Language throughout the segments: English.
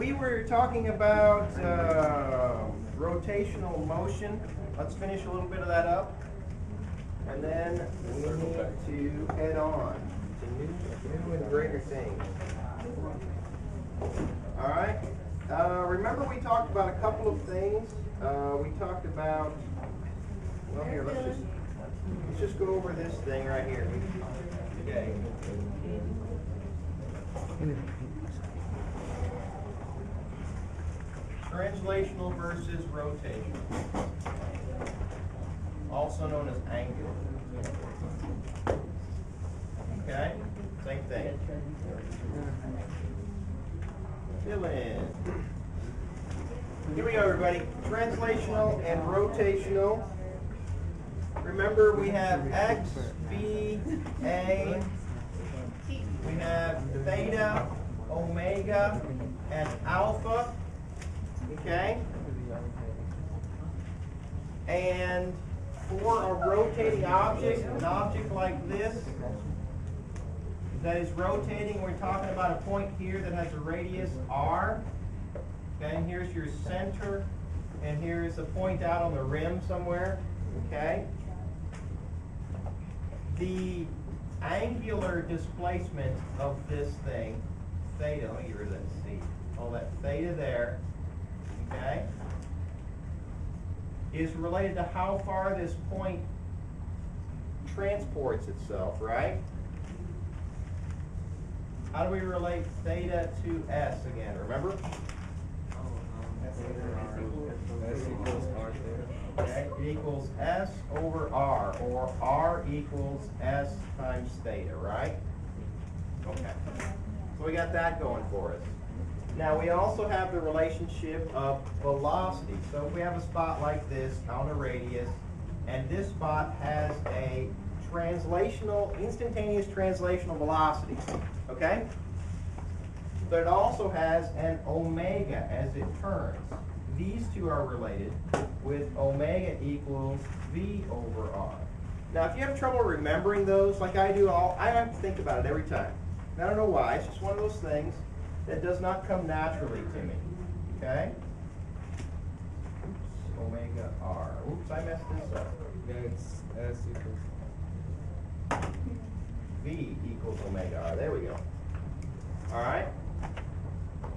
we were talking about rotational motion. Let's finish a little bit of that up. And then we need to head on to new and greater things. All right. Remember we talked about a couple of things. We talked about, well, here, let's just go over this thing right here. Okay. Translational versus rotational, also known as angular. Okay, same thing. Fill in. Here we go, everybody. Translational and rotational. Remember, we have X, B, A. We have theta, omega, and alpha. Okay? And for a rotating object, an object like this that is rotating, we're talking about a point here that has a radius r. Okay, and here's your center, and here's a point out on the rim somewhere. Okay? The angular displacement of this thing, theta, let me get rid of that C, all that theta there, okay, is related to how far this point transports itself, right? How do we relate theta to S again, remember? S equals R theta. Okay, it equals S over R, or R equals S times theta, right? Okay, so we got that going for us. Now we also have the relationship of velocity. So if we have a spot like this on a radius, and this spot has a instantaneous translational velocity, okay? But it also has an omega as it turns. These two are related with omega equals V over R. Now, if you have trouble remembering those, like I do, I have to think about it every time. And I don't know why. It's just one of those things that does not come naturally to me. Okay? Oops, omega R. Oops, I messed this up. Yeah, it's S equals V equals omega R. There we go. All right?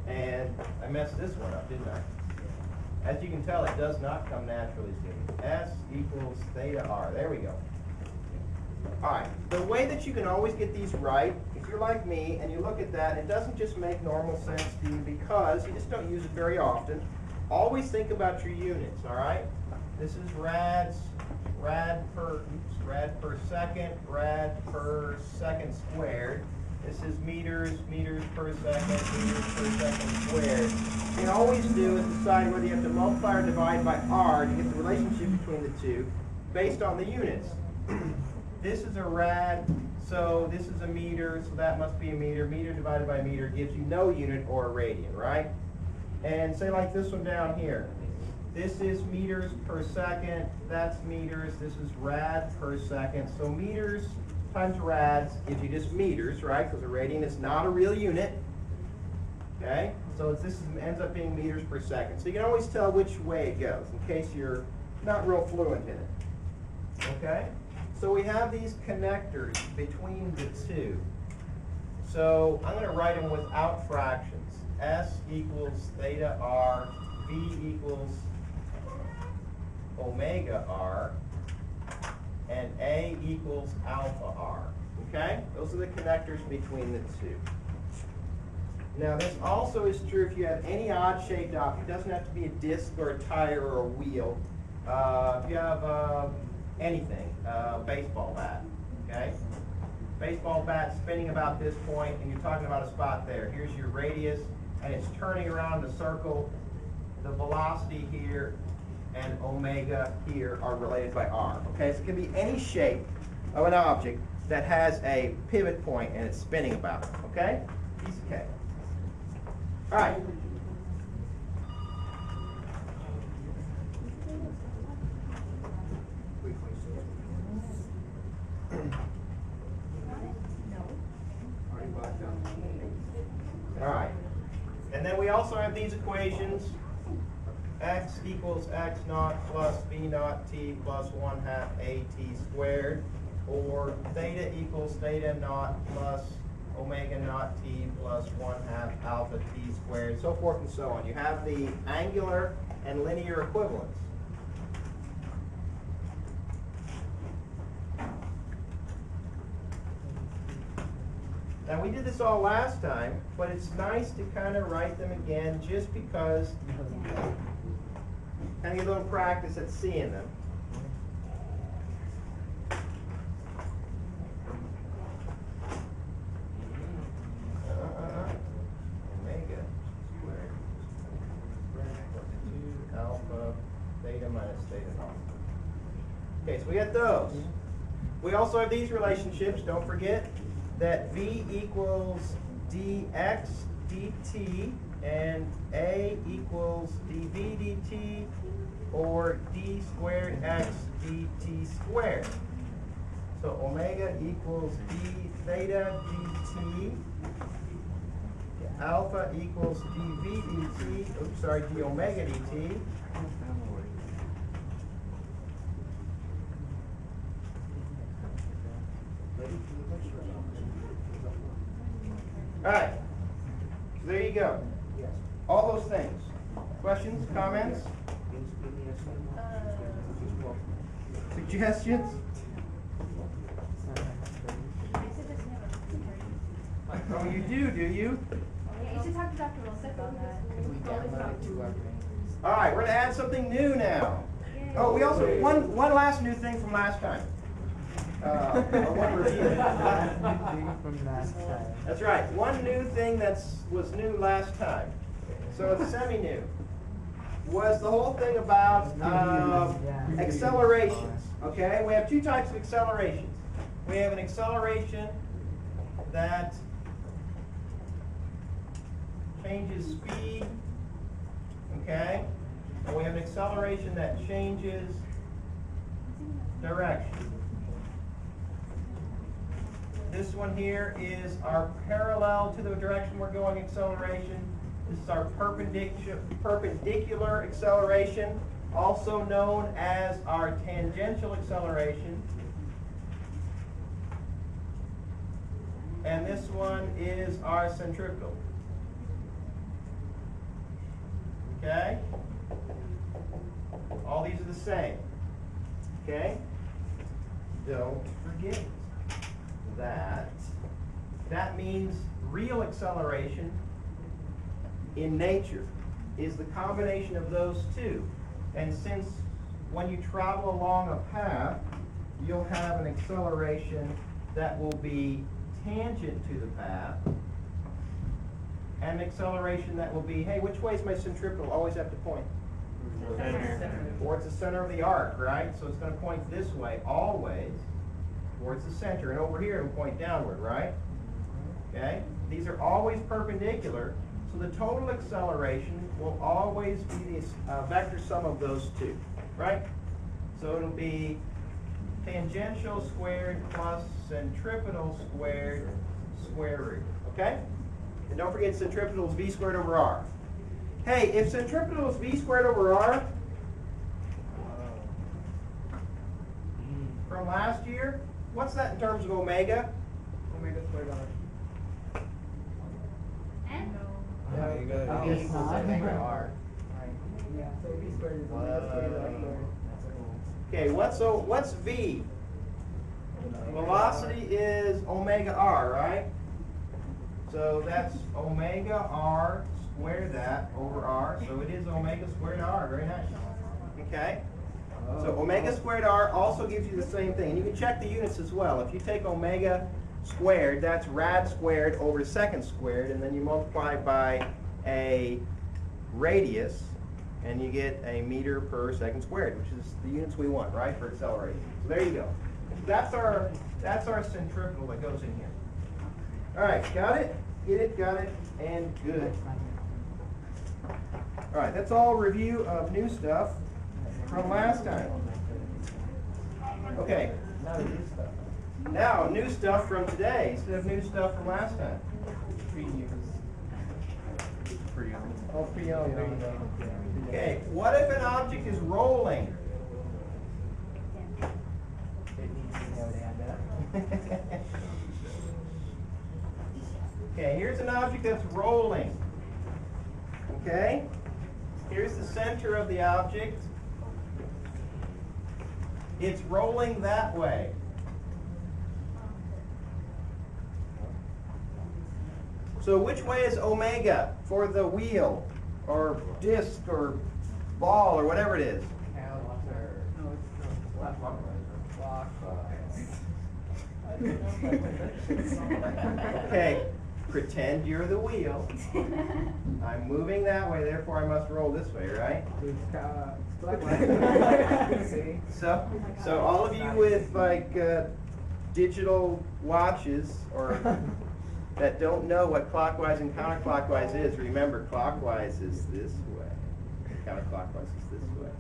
And I messed this one up, didn't I? As you can tell, it does not come naturally to me. S equals theta R. There we go. All right. The way that you can always get these right, if you're like me and you look at that, it doesn't just make normal sense to you because you just don't use it very often. Always think about your units, all right? This is rad per second squared. This is meters per second squared. What you always do is decide whether you have to multiply or divide by r to get the relationship between the two based on the units. This is a rad, so this is a meter, so that must be a meter. Meter divided by meter gives you no unit or a radian, right? And say like this one down here. This is meters per second, that's meters, this is rad per second. So meters times rads gives you just meters, right? Because a radian is not a real unit. Okay? So ends up being meters per second. So you can always tell which way it goes in case you're not real fluent in it. Okay? So we have these connectors between the two. So I'm going to write them without fractions. S equals theta R, V equals omega R, and A equals alpha R. Okay? Those are the connectors between the two. Now this also is true if you have any odd-shaped object. It doesn't have to be a disc or a tire or a wheel. If you have anything, baseball bat, okay? Baseball bat spinning about this point, and you're talking about a spot there. Here's your radius, and it's turning around the circle. The velocity here and omega here are related by r. Okay, so it can be any shape of an object that has a pivot point and it's spinning about. Okay, piece of cake. All right. All right. And then we also also have these equations. X equals x naught plus b naught t plus 1/2 at squared, or theta equals theta naught plus omega naught t plus 1/2 alpha t squared, so forth and so on. You have the angular and linear equivalents. Now we did this all last time, but it's nice to kind of write them again just because kind of get a little practice at seeing them. Omega squared. Alpha, theta minus theta naught. Okay, so we got those. We also have these relationships. Don't forget that v equals dx dt and a equals dv dt or d squared x dt squared. So omega equals d theta dt, alpha equals dv dt, oops, sorry, d omega dt. All right, so there you go. All those things. Questions, comments, suggestions? Oh, you do you? Yeah, you should talk to Dr. Wilson about that. All right, we're going to add something new now. Oh, we also, one last new thing from last time. One review. That's right. One new thing that was new last time. So it's semi-new. Was the whole thing about accelerations. Okay, we have two types of accelerations. We have an acceleration that changes speed. Okay, and we have an acceleration that changes direction. This one here is our parallel to the direction we're going acceleration. This is our perpendicular acceleration, also known as our tangential acceleration. And this one is our centripetal. Okay? All these are the same. Okay? Don't forget that means real acceleration in nature is the combination of those two. And since when you travel along a path, you'll have an acceleration that will be tangent to the path, and an acceleration that will be, hey, which way is my centripetal always have to point? Towards the center of the arc, right? So it's going to point this way always, towards the center, and over here it'll point downward, right? Okay? These are always perpendicular, so the total acceleration will always be the vector sum of those two, right? So it'll be tangential squared plus centripetal squared square root, okay? And don't forget centripetal is v squared over r. Hey, if centripetal is v squared over r, from last year, what's that in terms of omega? Omega squared r. And? Yeah, you got Oh, equals omega r. Yeah, so v squared is omega squared r squared. Okay, what's v? Velocity is omega r, right? So that's omega r, square that over r, so it is omega squared r. Very nice. Okay? So omega squared r also gives you the same thing. And you can check the units as well. If you take omega squared, that's rad squared over second squared, and then you multiply by a radius, and you get a meter per second squared, which is the units we want, right, for acceleration. So there you go. That's our centripetal that goes in here. All right, got it? Get it, got it, and good. All right, that's all review of new stuff from last time. Okay. Now, new stuff from today instead of new stuff from last time. Pretty young. Oh, pre-owned, there you go. Okay, what if an object is rolling? It needs to know to add up. Okay, here's an object that's rolling. Okay? Here's the center of the object. It's rolling that way. So which way is omega for the wheel or disc or ball or whatever it is? No, it's clockwise. Okay, pretend you're the wheel. I'm moving that way, therefore I must roll this way, right? It's clockwise. See? So all of you with like digital watches or that don't know what clockwise and counterclockwise is, remember clockwise is this way, counterclockwise is this way.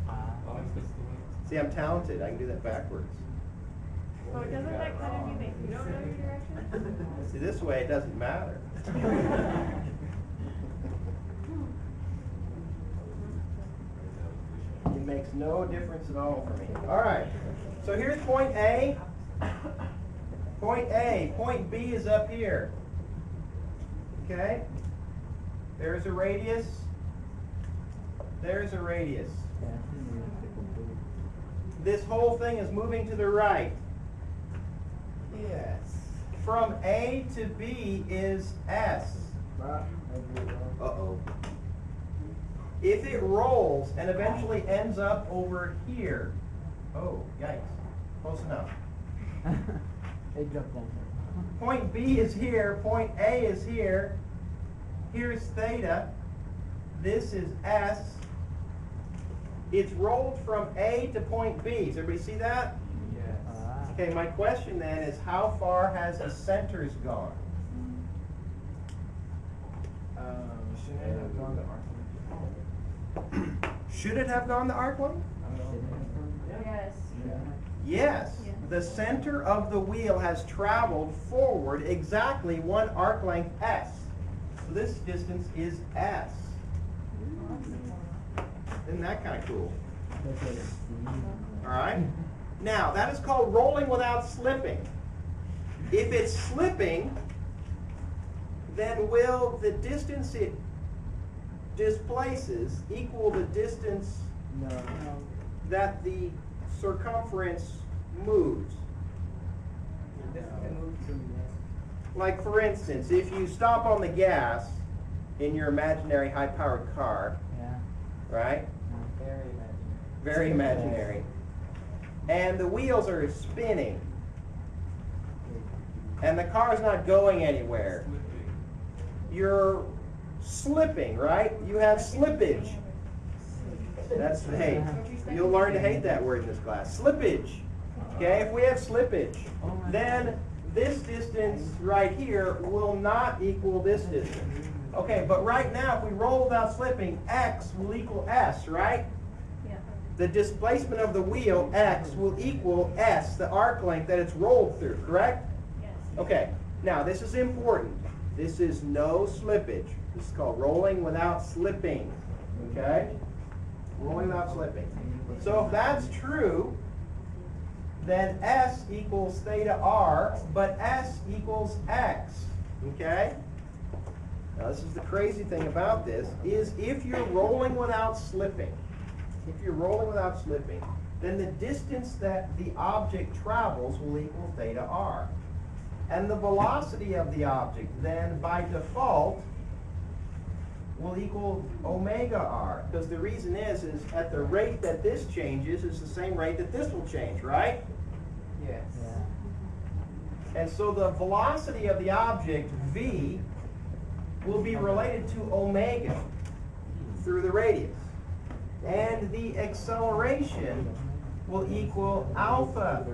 See, I'm talented. I can do that backwards. Well, doesn't that kind of mean that you don't know your direction? See, this way it doesn't matter. It makes no difference at all for me. All right. So here's point A. Point A. Point B is up here. Okay? There's a radius. There's a radius. This whole thing is moving to the right. Yes. From A to B is S. Uh-oh. If it rolls and eventually ends up over here. Oh, yikes. Close enough. They jumped in. Point B is here. Point A is here. Here's theta. This is S. It's rolled from A to point B. Does everybody see that? Yes. Okay, my question then is how far has the centers gone? Shouldn't it have gone to arc length? Should it have gone the arc length? Yes. Yes. Yeah. The center of the wheel has traveled forward exactly one arc length S. So this distance is S. Isn't that kind of cool? All right. Now, that is called rolling without slipping. If it's slipping, then will the distance it displaces equal the distance No. that the circumference moves? This can move to Like, for instance, if you stop on the gas in your imaginary high-powered car, yeah. right? Very imaginary. Very imaginary. And the wheels are spinning. And the car's not going anywhere. You're slipping, right? You have slippage. That's, hey, you'll learn to hate that word in this class. Slippage. Okay, if we have slippage, then this distance right here will not equal this distance. Okay, but right now, if we roll without slipping, x will equal s, right? Yeah. The displacement of the wheel, x, will equal s, the arc length that it's rolled through, correct? Yes. Okay, now this is important. This is no slippage. This is called rolling without slipping, okay? Rolling without slipping. So if that's true, then s equals theta r, but s equals x, okay? Now this is the crazy thing about this, is if you're rolling without slipping, then the distance that the object travels will equal theta r. And the velocity of the object then by default will equal omega r. Because the reason is at the rate that this changes is the same rate that this will change, right? Yes. Yeah. And so the velocity of the object, v, will be related to omega through the radius. And the acceleration will equal alpha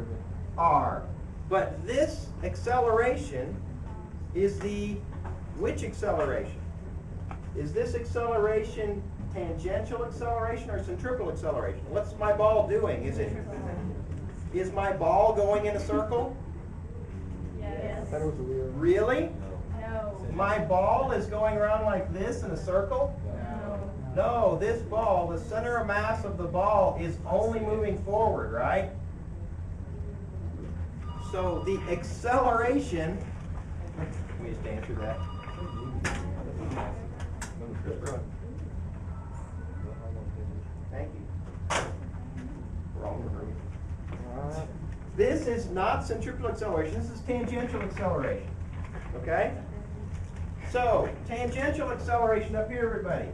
r. But this acceleration is which acceleration? Is this acceleration tangential acceleration or centripetal acceleration? What's my ball doing? Is my ball going in a circle? Yes. That was weird. Really? No. My ball is going around like this in a circle? No. No, this ball, the center of mass of the ball is only moving forward, right? So the acceleration, let me just answer that. Thank you. Wrong degree. This is not centripetal acceleration, this is tangential acceleration. Okay? So, tangential acceleration up here, everybody,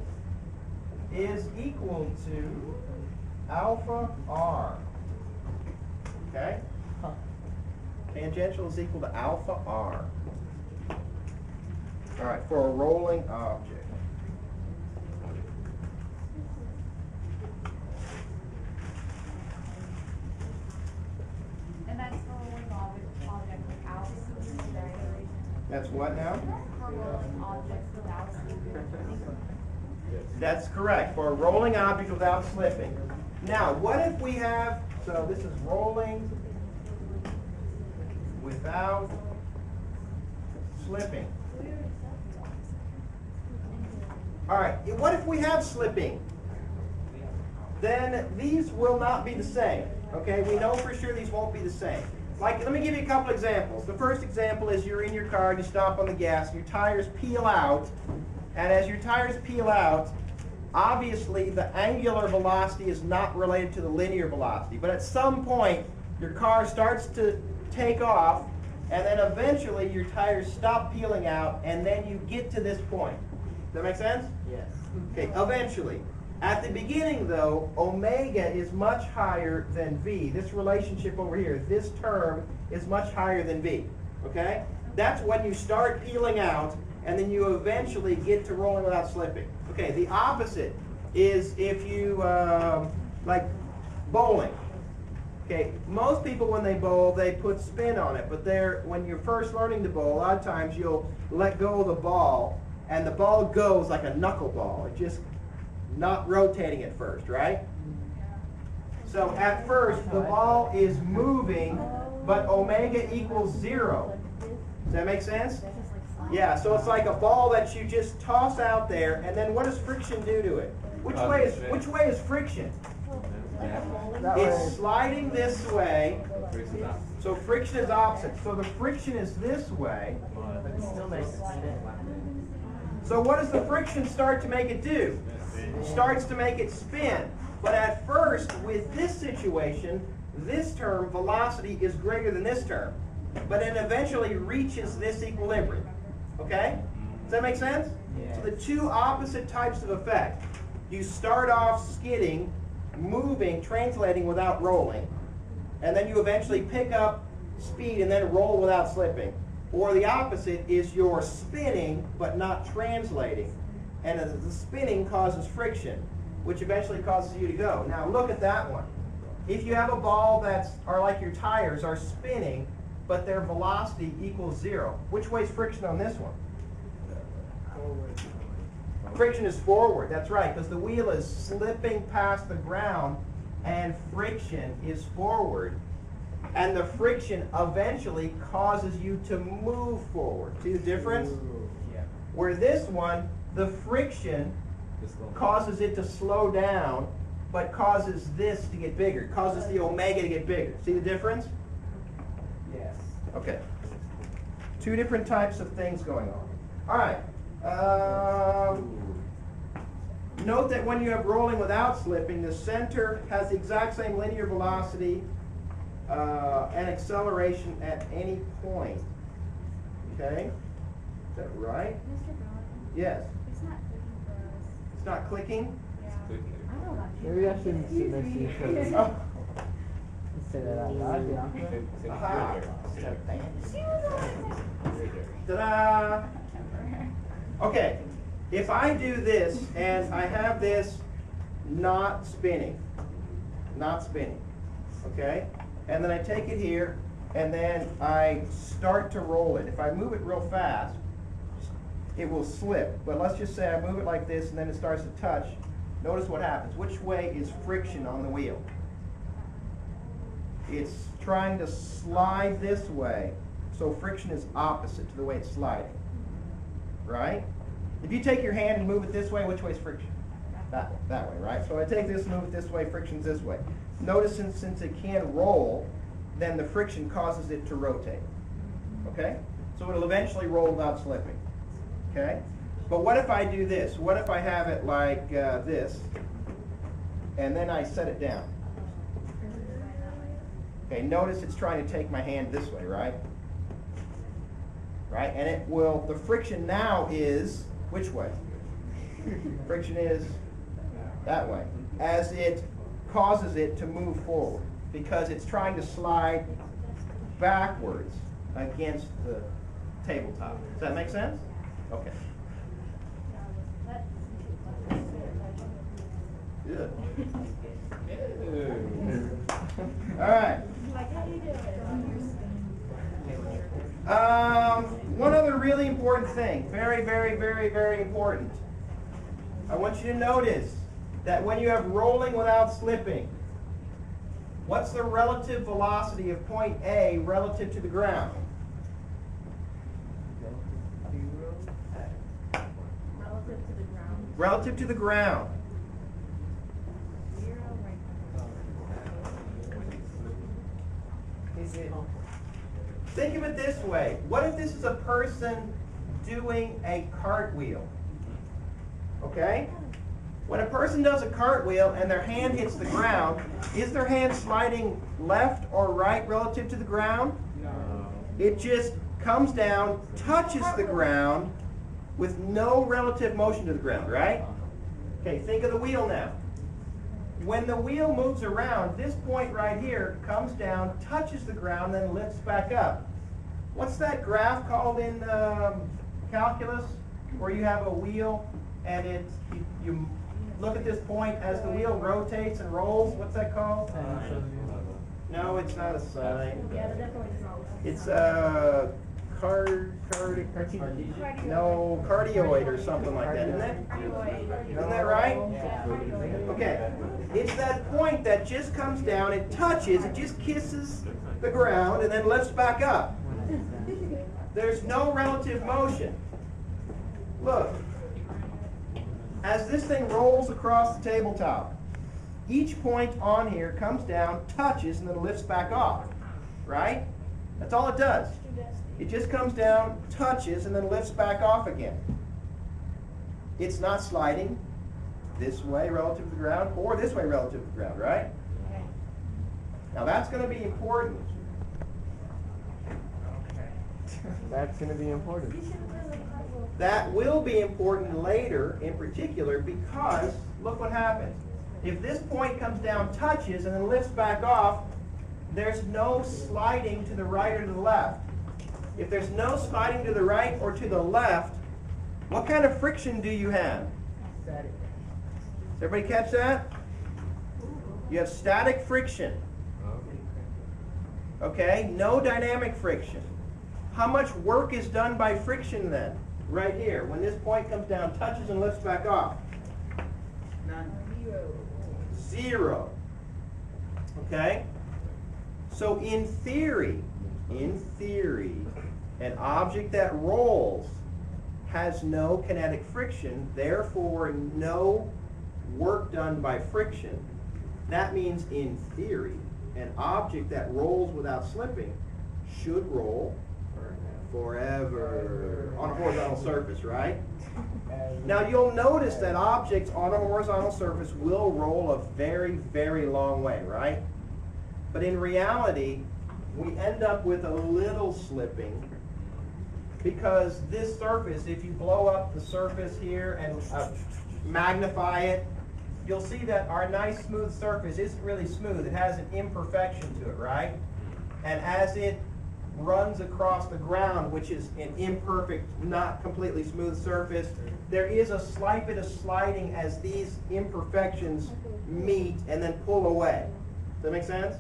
is equal to alpha r. Okay? Tangential is equal to alpha r. All right, for a rolling object. And that's for rolling object without slipping, right? That's what now? For rolling objects without slipping. That's correct, for a rolling object without slipping. Now, what if we have, so this is rolling without slipping. All right, what if we have slipping? Then these will not be the same. Okay, we know for sure these won't be the same. Like, let me give you a couple examples. The first example is you're in your car and you stomp on the gas, your tires peel out, and as your tires peel out, obviously the angular velocity is not related to the linear velocity. But at some point, your car starts to take off, and then eventually your tires stop peeling out, and then you get to this point. Does that make sense? Yes. Okay, eventually. At the beginning, though, omega is much higher than v. This relationship over here, this term is much higher than v. Okay? That's when you start peeling out, and then you eventually get to rolling without slipping. Okay, the opposite is if you, like bowling. Okay, most people when they bowl, they put spin on it, but when you're first learning to bowl, a lot of times you'll let go of the ball, and the ball goes like a knuckleball. It just not rotating at first, right? So at first, the ball is moving, but omega equals 0. Does that make sense? Yeah, so it's like a ball that you just toss out there, and then what does friction do to it? Which way is friction? It's sliding this way, so friction is opposite. So the friction is this way. So what does the friction start to make it do? It starts to make it spin. But at first, with this situation, this term, velocity, is greater than this term. But it eventually reaches this equilibrium. Okay? Does that make sense? Yeah. So the two opposite types of effect. You start off skidding, moving, translating without rolling, and then you eventually pick up speed and then roll without slipping. Or the opposite is you're spinning but not translating, and the spinning causes friction, which eventually causes you to go. Now look at that one. If you have a ball or like your tires are spinning, but their velocity equals 0, which way is friction on this one? Friction is forward, that's right, because the wheel is slipping past the ground, and friction is forward. And the friction eventually causes you to move forward. See the difference? Yeah. Where this one, the friction causes it to slow down, but causes this to get bigger, causes the omega to get bigger. See the difference? Yes. Okay. Two different types of things going on. All right. Note that when you have rolling without slipping, the center has the exact same linear velocity and acceleration at any point. Okay? Is that right? Mr. Brown, Yes. it's not clicking for us. It's not clicking? Yeah. I don't know. Maybe I shouldn't sit next to you because Oh. say that out loud, yeah. Aha. She was on Ta-da! Okay. If I do this and I have this not spinning, okay? And then I take it here and then I start to roll it. If I move it real fast, it will slip. But let's just say I move it like this and then it starts to touch. Notice what happens. Which way is friction on the wheel? It's trying to slide this way, so friction is opposite to the way it's sliding, right? If you take your hand and move it this way, which way is friction? That way, right? So I take this, move it this way, friction's this way. Notice since it can roll, then the friction causes it to rotate. Okay? So it'll eventually roll without slipping. Okay? But what if I do this? What if I have it like this, and then I set it down? Okay, notice it's trying to take my hand this way, right? Right? And it will, the friction now is, which way? Friction is that way. As it causes it to move forward, because it's trying to slide backwards against the tabletop. Does that make sense? Okay. Good. All right. One other really important thing, very, very, very, very important. I want you to notice that when you have rolling without slipping, what's the relative velocity of point A relative to the ground? Relative to the ground. Relative to the ground. 0 right. Is it? Think of it this way. What if this is a person doing a cartwheel? Okay? When a person does a cartwheel and their hand hits the ground, is their hand sliding left or right relative to the ground? No. It just comes down, touches the ground with no relative motion to the ground, right? Okay, think of the wheel now. When the wheel moves around, this point right here comes down, touches the ground, then lifts back up. What's that graph called in calculus, where you have a wheel and you look at this point as the wheel rotates and rolls? What's that called? No, it's not a sine. Yeah, that definitely is wrong. It's a cardioid or something like that, isn't it? Isn't that right? Okay. It's that point that just comes down, it touches, it just kisses the ground and then lifts back up. There's no relative motion. Look. As this thing rolls across the tabletop, each point on here comes down, touches, and then lifts back off. Right? That's all it does. It just comes down, touches, and then lifts back off again. It's not sliding this way relative to the ground or this way relative to the ground, right? Now that's going to be important. That's going to be important. That will be important later in particular because look what happens. If this point comes down, touches, and then lifts back off, there's no sliding to the right or to the left. If there's no sliding to the right or to the left, what kind of friction do you have? Static. Does everybody catch that? You have static friction. Okay, no dynamic friction. How much work is done by friction then? Right here, when this point comes down, touches and lifts back off. None. Zero. Okay? So in theory, an object that rolls has no kinetic friction, therefore no work done by friction. That means in theory, an object that rolls without slipping should roll forever on a horizontal surface, right? Now you'll notice that objects on a horizontal surface will roll a very, very long way, right? But in reality, we end up with a little slipping because this surface, if you blow up the surface here and magnify it, you'll see that our nice smooth surface isn't really smooth. It has an imperfection to it, right? And as it runs across the ground, which is an imperfect, not completely smooth surface, there is a slight bit of sliding as these imperfections meet and then pull away. Does that make sense?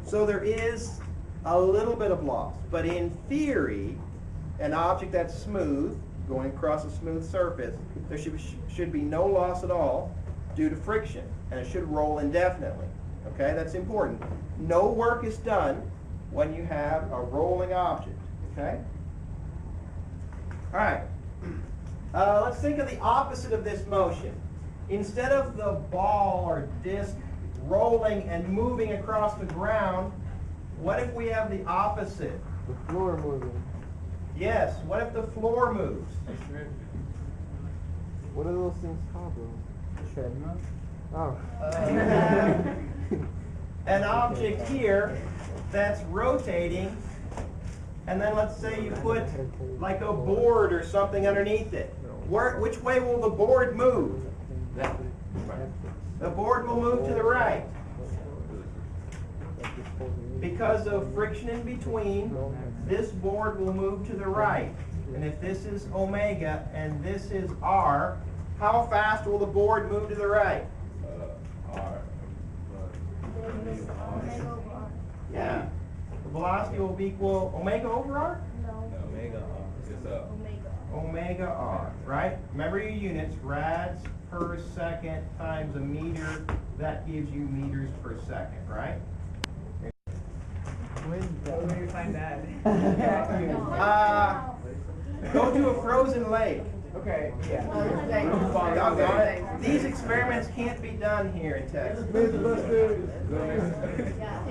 So there is a little bit of loss. But in theory, an object that's smooth, going across a smooth surface, there should be no loss at all due to friction, and it should roll indefinitely. Okay, that's important. No work is done when you have a rolling object. Okay? All right. Let's think of the opposite of this motion. instead of the ball or disc rolling and moving across the ground, what if we have the opposite? The floor moving. Yes, what if the floor moves? What are those things called, though? Treadmill? Oh. An object here that's rotating, and then let's say you put like a board or something underneath it. Which way will the board move? The board will move to the right. Because of friction in between, this board will move to the right. And if this is omega and this is r, how fast will the board move to the right? R. Yeah. The velocity will equal omega over r? No. Omega R. It's up. Omega. Omega r, right? Remember your units, rads per second times a meter, that gives you meters per second, right? Where do you find that? Go to a frozen lake. Okay, yeah. Doggone it. These experiments can't be done here in Texas. Yeah, it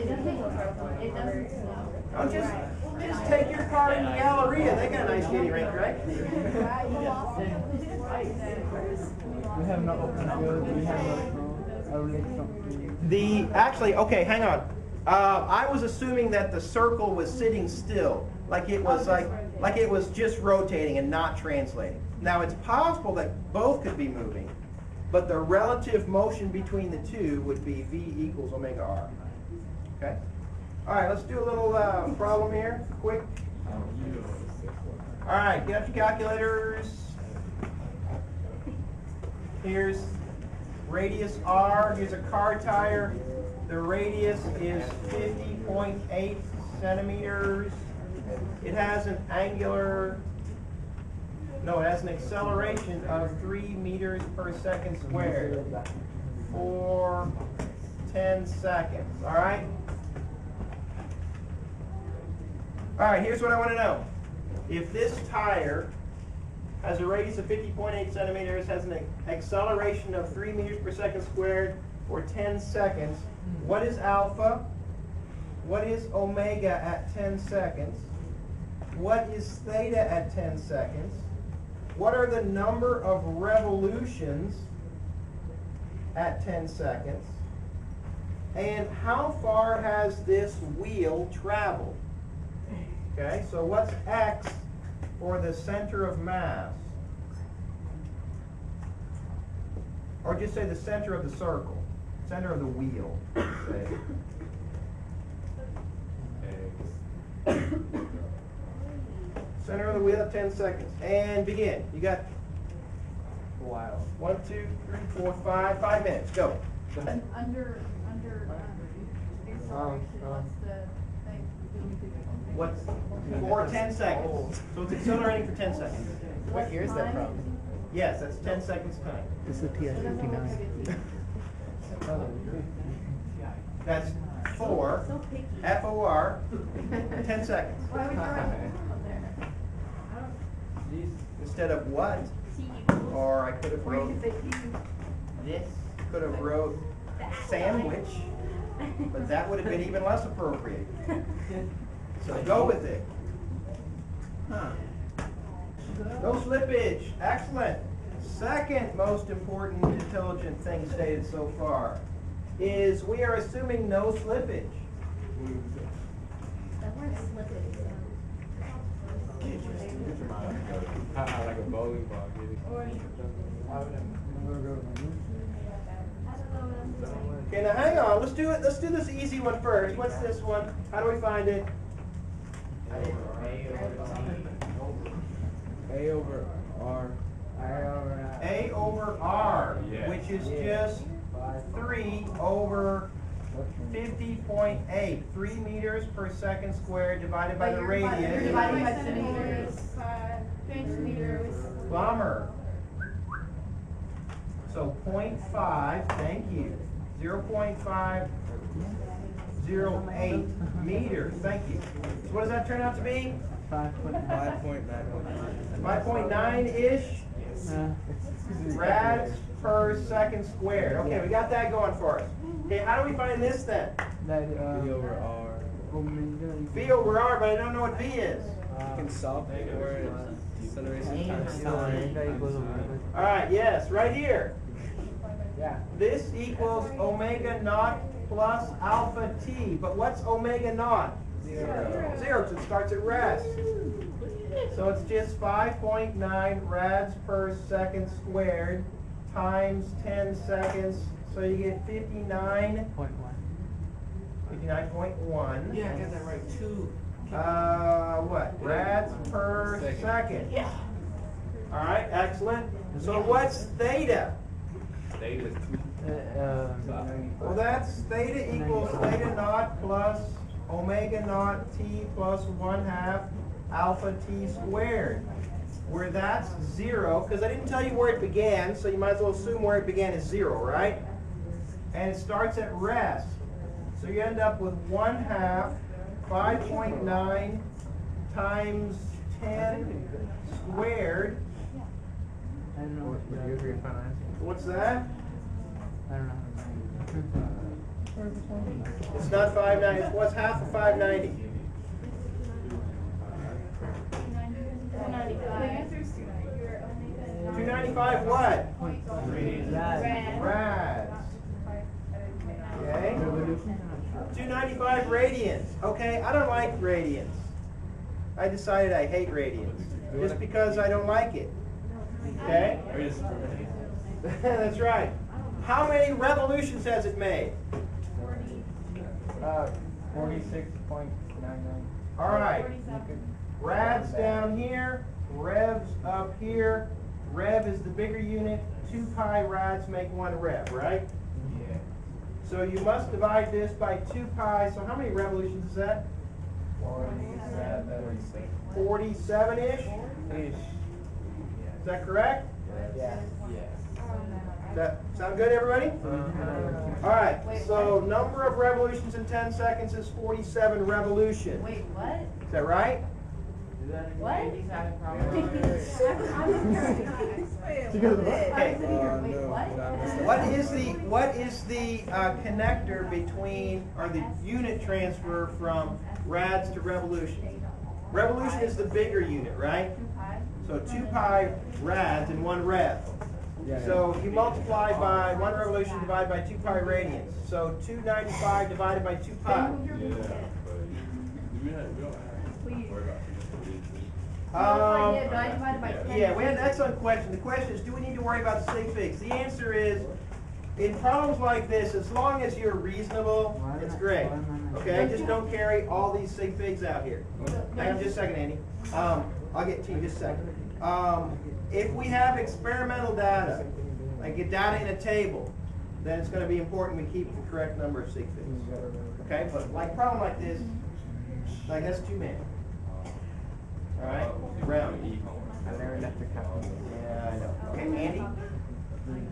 doesn't go frozen. It doesn't snow. Oh, just take your car in the Galleria. They got a nice skating rink, right? We have no open field. We have a lake. Actually, okay, hang on. I was assuming that the circle was sitting still, like it was just rotating and not translating. Now it's possible that both could be moving, but the relative motion between the two would be V equals omega r. Okay? All right, let's do a little problem here, quick. All right, get out your calculators. Here's radius r. Here's a car tire. The radius is 50.8 centimeters. It has an acceleration of 3 meters per second squared for 10 seconds. All right? All right, here's what I want to know. If this tire has a radius of 50.8 centimeters, has an acceleration of 3 meters per second squared for 10 seconds, what is alpha? What is omega at 10 seconds? What is theta at 10 seconds? What are the number of revolutions at 10 seconds? And how far has this wheel traveled? Okay, so what's x for the center of mass? Or just say the center of the circle, center of the wheel, say. Center of the wheel at 10 seconds. And begin. You got Wow. 1, 2, 3, 4, 5 minutes. Go. Go ahead. Under acceleration, what's the thing? What's for 10 seconds? So it's accelerating for 10 seconds. What year is that from? Yes, that's 10 seconds time. This is TI-59. That's 4, So picky. F-O-R, 10 seconds. Why would you write up there? I don't. Instead of what? T equals. Or I could have Or you wrote could say T. this. Could have wrote sandwich, but that would have been even less appropriate. So go with it. Huh. No slippage. Excellent. Second most important intelligent thing stated so far is we are assuming no slippage. That word slippage. Like a bowling ball. Okay, now hang on. Let's do it. Let's do this easy one first. What's this one? How do we find it? A over R. A over R, Yeah. which is just 3 over 50.8. 3 meters per second squared divided by the radius. Divided by centimeters. Meters. Bummer. So 0.5, thank you. 0.508 meters, thank you. So what does that turn out to be? 5.9. 5.9-ish? Rads per second squared. Okay, we got that going for us. Okay, how do we find this then? That V over R. V over R, but I don't know what V is. You can solve it where acceleration times time. All right, yes, right here. Yeah. This equals omega naught plus alpha t. But what's omega naught? Zero, so it starts at rest. So it's just 5.9 rads per second squared times 10 seconds. So you get 59.1. Yeah, I got that right too. What? Rads per second. Yeah. All right, excellent. So what's theta? Theta is 2. Well, that's theta equals theta naught plus omega naught t plus 1/2 alpha t squared. Where that's 0, because I didn't tell you where it began, so you might as well assume where it began is 0, right? And it starts at rest. So you end up with 1/2 5.9 times 10 squared. I don't know what you're trying to answer. What's that? I don't know. It's not 590. What's half of 590? 295 what? Rads. Okay. 295 radians. Okay, I don't like radians. I decided I hate radians. Just because I don't like it. Okay? That's right. How many revolutions has it made? 46.99. All right. Rads down here, revs up here. Rev is the bigger unit. 2 pi rads make 1 rev, right? Yeah. So you must divide this by 2 pi. So how many revolutions is that? 47-ish? Is that correct? Yeah. Does that sound good, everybody? All right. So number of revolutions in 10 seconds is 47 revolutions. Wait, what? Is that right? What? What is the connector between, or the unit transfer from rads to revolution? Revolution is the bigger unit, right? So 2 pi rads and 1 rev. So you multiply by 1 revolution divided by 2 pi radians. So 295 divided by 2 pi. Yeah, but we don't have to worry about Yeah, we had an excellent question. The question is, do we need to worry about sig figs? The answer is, in problems like this, as long as you're reasonable, it's great. Okay, just don't carry all these sig figs out here. Hang on just a second, Andy. I'll get to you in just a second. If we have experimental data, like get data in a table, then it's going to be important we keep the correct number of sig figs. Okay, but like a problem like this, like that's too many. All right, round. I never left the count. Yeah, I know. Okay, Andy?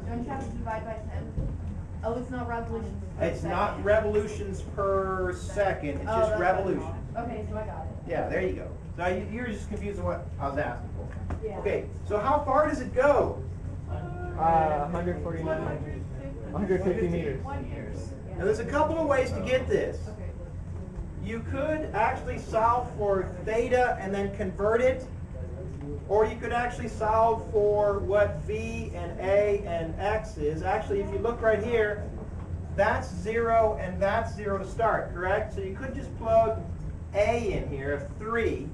Don't you have to divide by 10? Oh, it's not revolutions. It's not revolutions per second, it's just revolutions. Okay, so I got it. Yeah, there you go. So you're just confused on what I was asking for. Yeah. Okay, so how far does it go? 149. 150 meters. Now there's a couple of ways to get this. You could actually solve for theta and then convert it, or you could actually solve for what V and A and X is. Actually, if you look right here, that's 0 and that's 0 to start, correct? So you could just plug A in here of 3,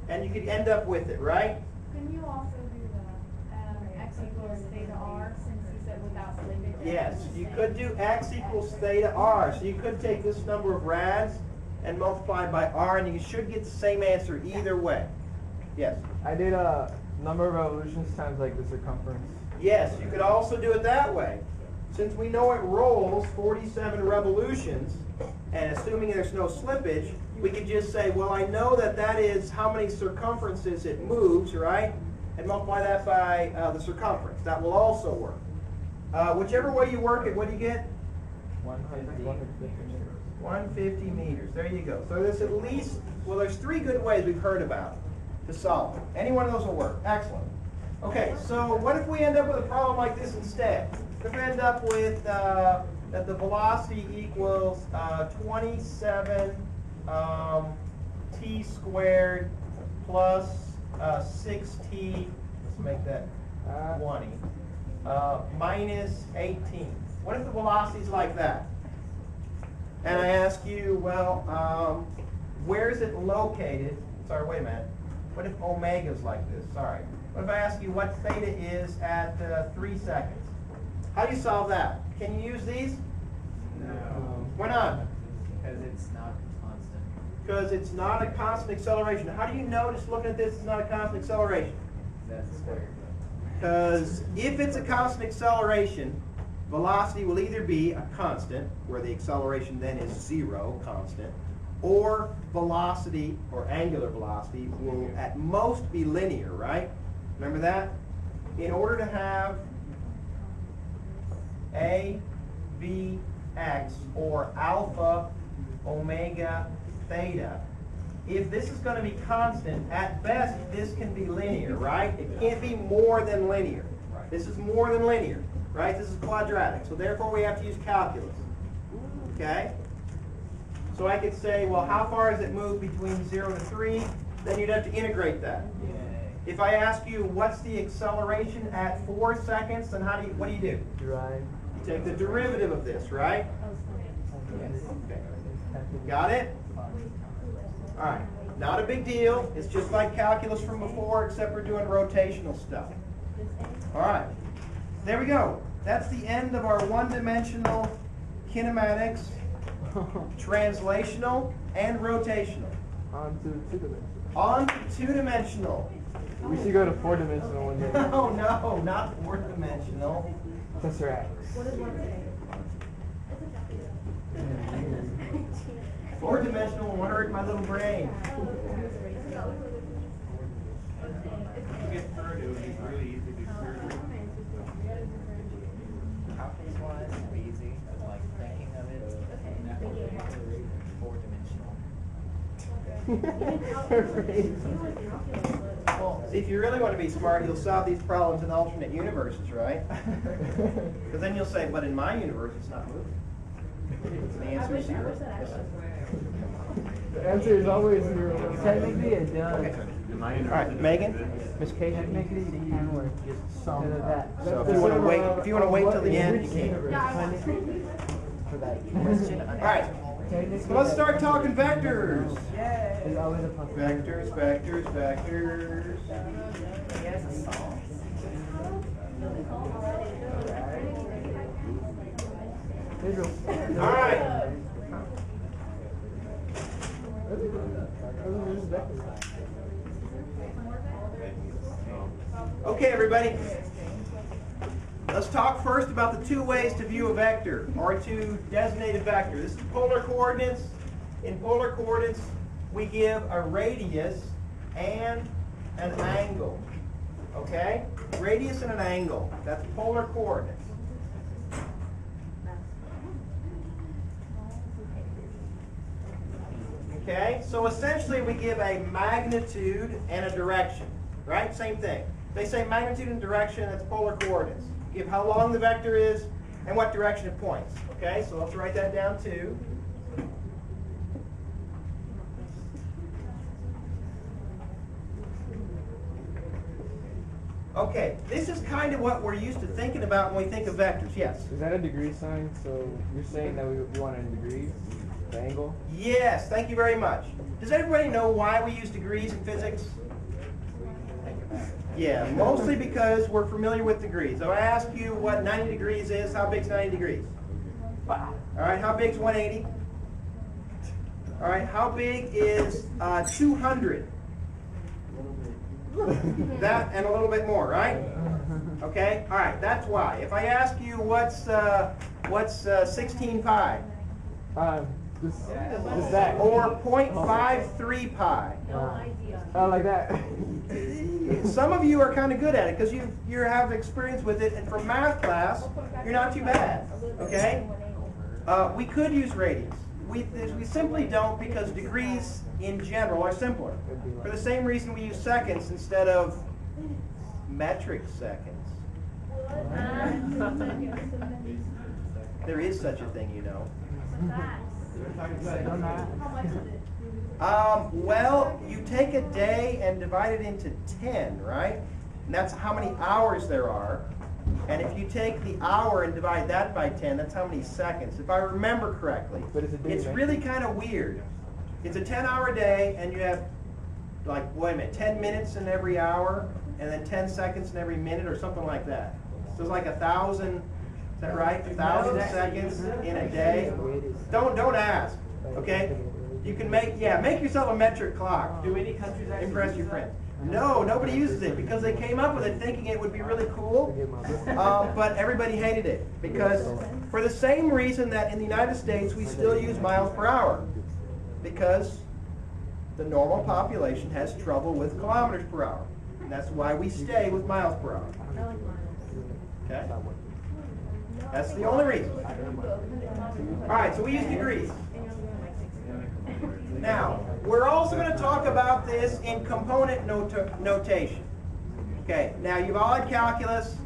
and you could end up with it, right? Can you also do the x equals theta r, since you said without slippage? Yes, you could do X equals theta R. So you could take this number of rads and multiply by R, and you should get the same answer either way. Yes? I did a number of revolutions times like the circumference. Yes, you could also do it that way. Since we know it rolls 47 revolutions, and assuming there's no slippage, we could just say, well, I know that that is how many circumferences it moves, right? And multiply that by the circumference. That will also work. Whichever way you work it, what do you get? 150 meters. There you go. So there's at least, well, there's 3 good ways we've heard about to solve it. Any one of those will work. Excellent. Okay, so what if we end up with a problem like this instead? What if we end up with that the velocity equals 27 t squared plus 6t, let's make that 20, minus 18. What if the velocity is like that? And I ask you, well, where is it located? Sorry, wait a minute. What if omega is like this? Sorry. What if I ask you what theta is at 3 seconds? How do you solve that? Can you use these? No. Why not? Because it's not constant. Because it's not a constant acceleration. How do you know, just looking at this, it's not a constant acceleration? That's squared. Because if it's a constant acceleration, velocity will either be a constant, where the acceleration then is 0, constant, or velocity, or angular velocity, will at most be linear, right? Remember that? In order to have A, B, X, or alpha, omega, theta, if this is going to be constant, at best this can be linear, right? It can't be more than linear. This is more than linear, right? This is quadratic, so therefore we have to use calculus. Okay? So I could say, well, how far does it move between 0 to 3? Then you'd have to integrate that. If I ask you what's the acceleration at 4 seconds, then what do you do? Derive. You take the derivative of this, right? Okay. Got it? All right. Not a big deal. It's just like calculus from before, except we're doing rotational stuff. All right. There we go. That's the end of our one-dimensional kinematics, translational, and rotational. On to two-dimensional. On to two-dimensional. We should go to four-dimensional one day. No, no, not fourth-dimensional. Tesseract. Four-dimensional will hurt my little brain. Calculus-wise, it's easy, but like thinking of it, four-dimensional. Well, see, if you really want to be smart, you'll solve these problems in alternate universes, right? Because then you'll say, but in my universe, it's not moving. And the answer is 0. Yes, sir. The answer is always 0. Technically, it does. Okay. All right, Megan, Miss Kay. Technically, it can work. Just some of that. So if you want to wait, till the end, you can. For that question. All right. So let's start talking vectors. There's always a possibility. Vectors, vectors, vectors. All right. Okay, everybody. Let's talk first about the two ways to view a vector, or to designate a vector. This is polar coordinates. In polar coordinates, we give a radius and an angle. Okay? Radius and an angle. That's polar coordinates. Okay? So essentially we give a magnitude and a direction. Right? Same thing. They say magnitude and direction, that's polar coordinates. Give how long the vector is and what direction it points. Okay? So let's write that down too. Okay, this is kind of what we're used to thinking about when we think of vectors. Yes? Is that a degree sign? So you're saying that we want it in degrees? The angle? Yes, thank you very much. Does everybody know why we use degrees in physics? Yeah, mostly because we're familiar with degrees. So I ask you what 90 degrees is, how big's 90 degrees? All right, how big's 180? All right, how big is 200? That and a little bit more, right? Okay, all right, that's why. If I ask you what's 16 pi? Just that. Or 0.53 pi? Like that. Some of you are kind of good at it because you have experience with it, and for math class, you're not too bad. Okay? We could use radians. We simply don't because degrees in general are simpler. For the same reason we use seconds instead of metric seconds. There is such a thing, you know. Well, you take a day and divide it into 10, right? And that's how many hours there are. And if you take the hour and divide that by 10, that's how many seconds, if I remember correctly. But it's a day, It's right? really kind of weird. It's a 10-hour day, and you have, like, wait a minute, 10 minutes in every hour, and then 10 seconds in every minute, or something like that. So it's like 1,000, is that right? 1,000 seconds in a day. Don't ask, okay? You can make yourself a metric clock. Do any countries actually Impress your friends. No, nobody uses it because they came up with it thinking it would be really cool, but everybody hated it because for the same reason that in the United States we still use miles per hour, because the normal population has trouble with kilometers per hour, and that's why we stay with miles per hour. Okay? That's the only reason. All right, so we use degrees. Now, we're also going to talk about this in component notation. Okay, now you've all had calculus,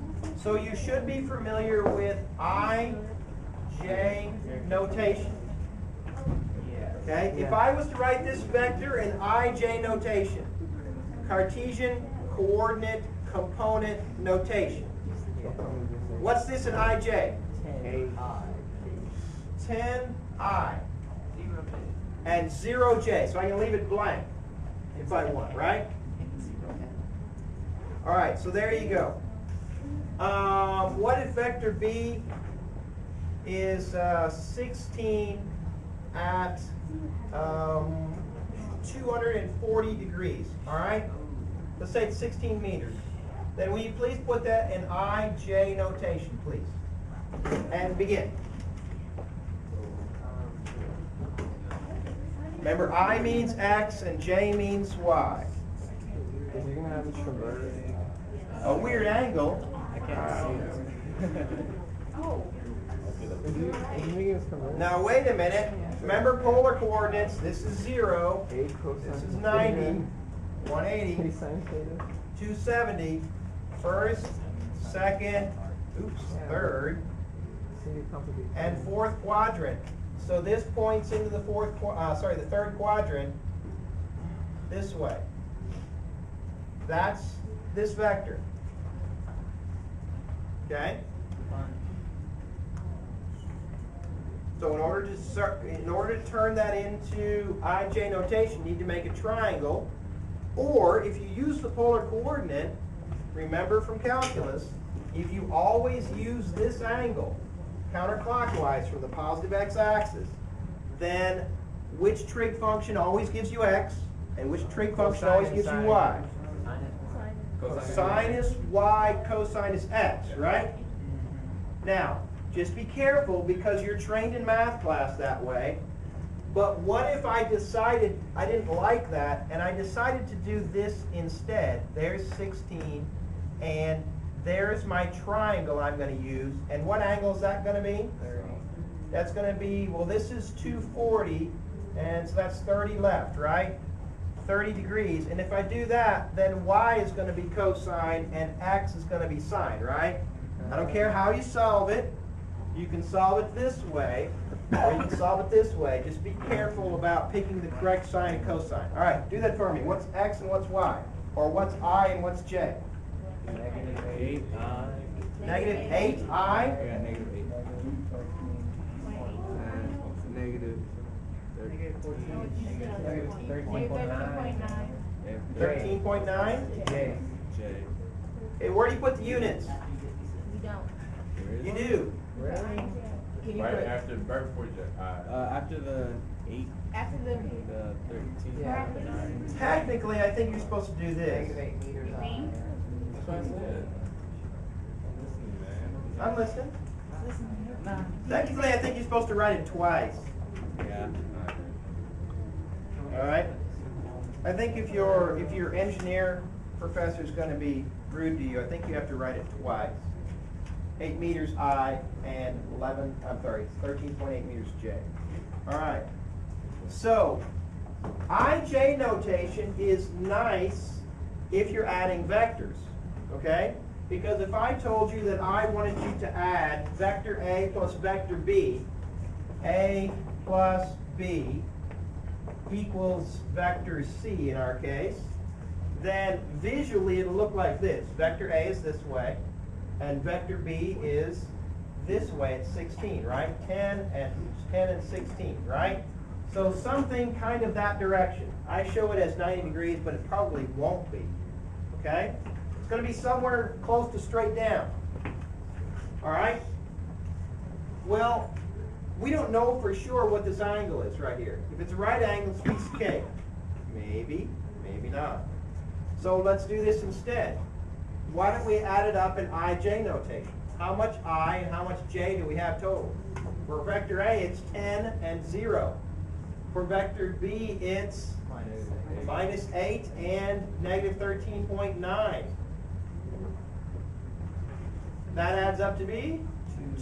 so you should be familiar with IJ notation. Okay, if I was to write this vector in IJ notation, Cartesian coordinate component notation, what's this in IJ? 10I. And 0J, so I can leave it blank if I want, right? All right, so there you go. What if vector B is 16 at 240 degrees, all right? Let's say it's 16 meters. Then will you please put that in IJ notation, please? And begin. Remember, I means X and J means Y. Because you're going to have this converted. A weird angle. I can't see it. Is you making this converted? Now, wait a minute. Remember polar coordinates. This is 0. 8 cosine. This is 90. 180. 3 sine theta. 270. First, second, third, and fourth quadrant. So this points into the the third quadrant this way. That's this vector. Okay? So in order to turn that into IJ notation, you need to make a triangle. Or if you use the polar coordinate, remember from calculus, if you always use this angle counterclockwise from the positive x-axis, then which trig function always gives you x, and which trig function always gives you y? Sine is y, cosine is x, right? Now, just be careful because you're trained in math class that way. But what if I decided I didn't like that and I decided to do this instead? There's 16 and there's my triangle I'm going to use. And what angle is that going to be? 30. That's going to be, well, this is 240, and so that's 30 left, right? 30 degrees. And if I do that, then y is going to be cosine and x is going to be sine, right? I don't care how you solve it. You can solve it this way, or you can solve it this way. Just be careful about picking the correct sine and cosine. All right, do that for me. What's x and what's y? Or what's I and what's j? Negative 8I. Negative 8I? I got negative 8. Negative 13.9? J. Okay, where do you put the units? We don't. You do. Right after before After the 8, After the, the 13. we're at the 9. Technically, I think you're supposed to do this. Me? I'm listening. Technically, I think you're supposed to write it twice. Yeah. All right. I think if your engineer professor is going to be rude to you, I think you have to write it twice. 8 meters I and 13.8 meters J. All right. So IJ notation is nice if you're adding vectors. Okay? Because if I told you that I wanted you to add vector A plus vector B, A plus B equals vector C in our case, then visually it'll look like this. Vector A is this way, and vector B is this way at 16, right? 10 and 16, right? So something kind of that direction. I show it as 90 degrees, but it probably won't be. Okay? It's going to be somewhere close to straight down. All right? Well, we don't know for sure what this angle is right here. If it's a right angle, it's a piece of cake. Maybe, maybe not. So let's do this instead. Why don't we add it up in IJ notation? How much I and how much J do we have total? For vector A, it's 10 and 0. For vector B, it's minus 8 and negative 13.9. That adds up to be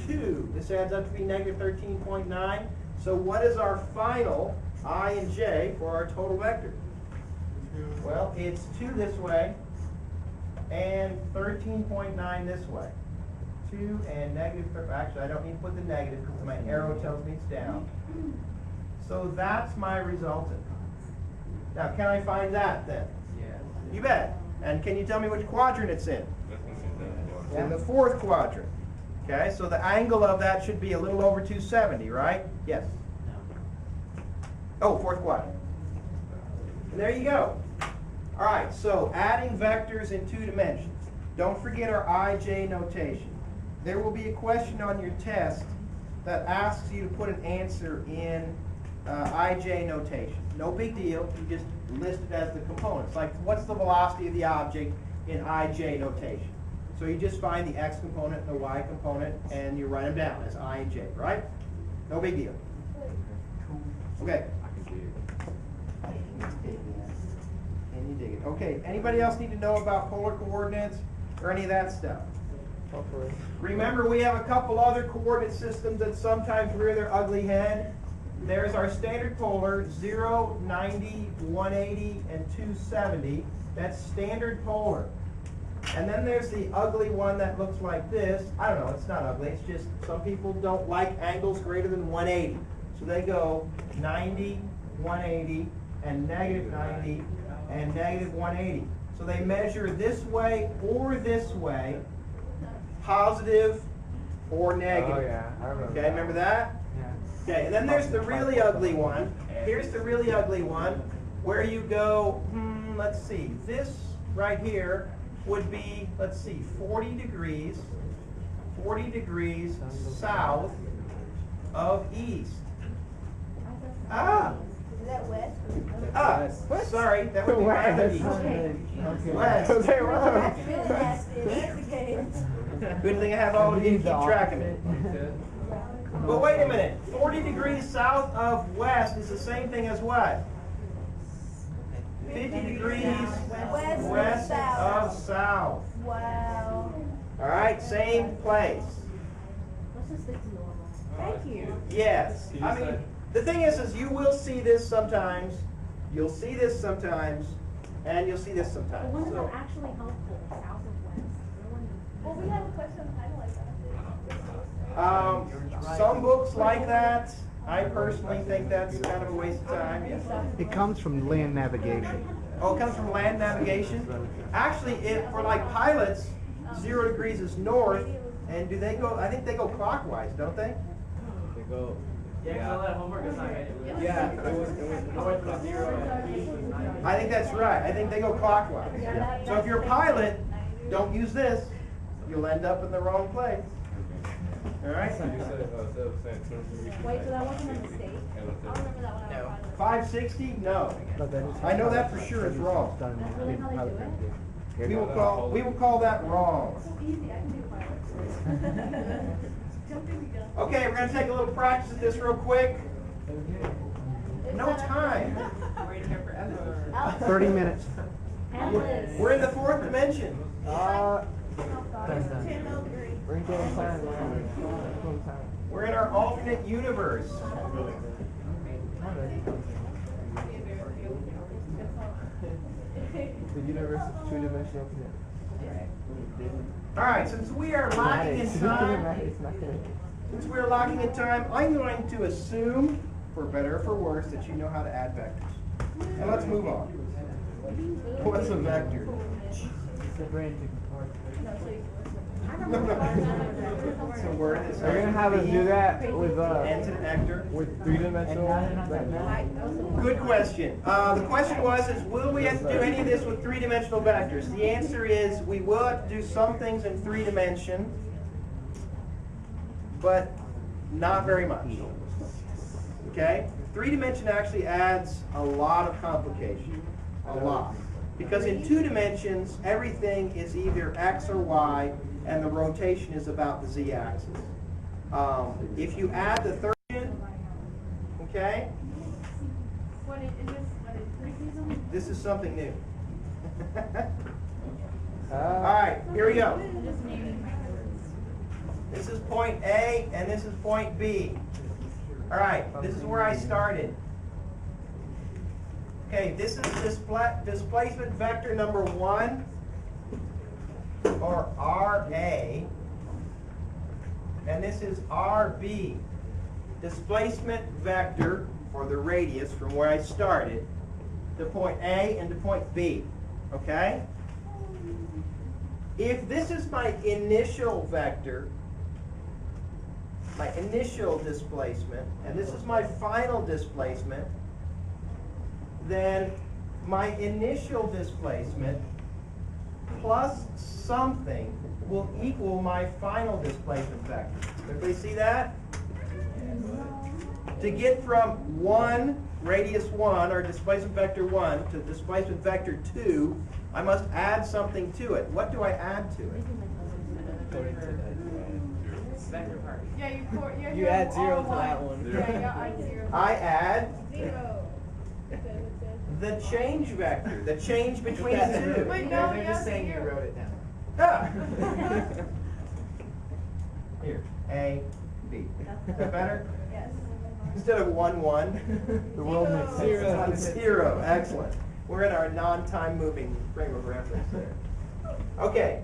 2. This adds up to be negative 13.9. So what is our final I and J for our total vector? Well, it's 2 this way and 13.9 this way. 2 and negative, actually I don't need to put the negative because my arrow tells me it's down. So that's my resultant. Now can I find that then? Yeah. You bet. And can you tell me which quadrant it's in? It's in the 4th quadrant. Okay, so the angle of that should be a little over 270, right? Yes. Oh, 4th quadrant. And there you go. All right, so adding vectors in 2 dimensions. Don't forget our IJ notation. There will be a question on your test that asks you to put an answer in IJ notation. No big deal. You just list it as the components. Like, what's the velocity of the object in IJ notation? So you just find the x component and the y component, and you write them down as I and j, right? No big deal. Okay. Can you dig it? Okay. Anybody else need to know about polar coordinates or any of that stuff? Remember, we have a couple other coordinate systems that sometimes rear their ugly head. There's our standard polar, 0, 90, 180, and 270. That's standard polar. And then there's the ugly one that looks like this. I don't know, it's not ugly. It's just some people don't like angles greater than 180. So they go 90, 180, and negative 90, and negative 180. So they measure this way or this way, positive or negative. Oh yeah, I remember. Okay, remember that? Yeah. Okay, and then there's the really ugly one. Here's the really ugly one, where you go, let's see, this right here would be, let's see, 40 degrees south of east. Ah! Is that west? Ah! Sorry, that would be West. east. Okay. West. Okay, well. That's really nasty. If that's the case. Good thing I have all of you to keep track of it. But wait a minute, 40 degrees south of west is the same thing as what? 50 degrees west of south. Wow. All right, same place. Let's just stick to normal. Thank you. Yes. I mean, the thing is you will see this sometimes, you'll see this sometimes, and you'll see this But sometimes. when is So, that actually helpful, south of west? Well, we have a question kind of like that. some books like that. I personally think that's kind of a waste of time. Yes. It comes from land navigation. Oh, it comes from land navigation. Actually, for like pilots, 0 degrees is north, and do they go? I think they go clockwise, don't they? They go. Yeah, all that homework assignment. Yeah. I went from 0 I think that's right. I think they go clockwise. So if you're a pilot, don't use this. You'll end up in the wrong place. All right. Wait, so that wasn't a mistake? I'll remember that one. No. 560? No. But then it's- I know that for sure it's wrong. Done in That's really how they pilot do it? navigation. We will call that wrong. So easy. I can do pilots. Jumping the gun. Okay, we're gonna take a little practice at this real quick. No time. 30 minutes. Atlas. We're in the 4th dimension. We're in total time. We're in our alternate universe. The universe is 2-dimensional. All right, since we are lacking in time, I'm going to assume, for better or for worse, that you know how to add vectors. And let's move on. What's a vector? It's a brain It's a word that Are you starts gonna have us with do B, that ends in an actor. with three-dimensional vectors? Good question. The question was, will we have to do any of this with three-dimensional vectors? The answer is, we will have to do some things in 3 dimensions, but not very much. Okay? 3 dimension actually adds a lot of complication. A lot. Because in 2 dimensions, everything is either X or Y, and the rotation is about the Z axis. If you add the third, okay? What is this? What is preseason? This is something new. All right, here we go. Just naming my words. This is point A, and this is point B. All right, this is where I started. Okay, this is displacement vector number 1, or RA, and this is RB. Displacement vector, or the radius from where I started, to point A and to point B. Okay? If this is my initial vector, my initial displacement, and this is my final displacement, then my initial displacement plus something will equal my final displacement vector. Everybody see that? To get from 1, radius 1, or displacement vector 1, to displacement vector 2, I must add something to it. What do I add to it? Yeah, You add 0 to that one. Yeah, you add 0. I add 0. the change vector, the change between the 2. Wait, no, They're just saying you wrote it down. Ah. Here, A, B. Is that better? Yes. Instead of 1, 1. The world makes sense. 0. Excellent. We're in our non-time moving frame of reference there. Okay.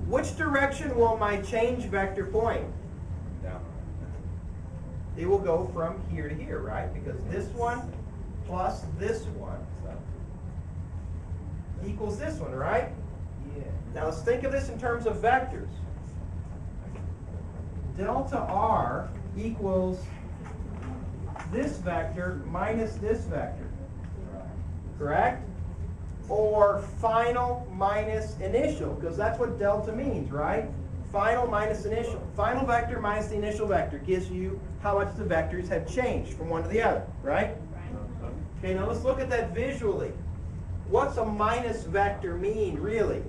Which direction will my change vector point? Down. It will go from here to here, right? Because this one plus this one equals this one, right? Yeah. Now let's think of this in terms of vectors. Delta R equals this vector minus this vector. Correct? Or final minus initial, because that's what delta means, right? Final minus initial. Final vector minus the initial vector gives you how much the vectors have changed from one to the other, right? Okay, now let's look at that visually. What's a minus vector mean, really?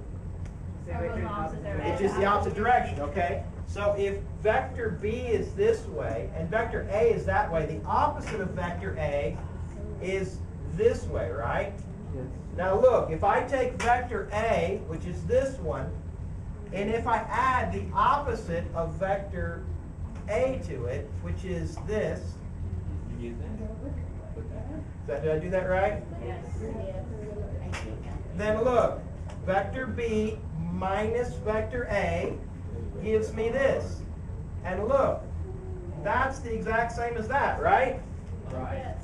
It's just the opposite direction, okay? So if vector B is this way and vector A is that way, the opposite of vector A is this way, right? Yes. Now look, if I take vector A, which is this one, and if I add the opposite of vector A to it, which is this, did I do that right? Yes. Then look, vector B minus vector A gives me this. And look, that's the exact same as that, right? Yes.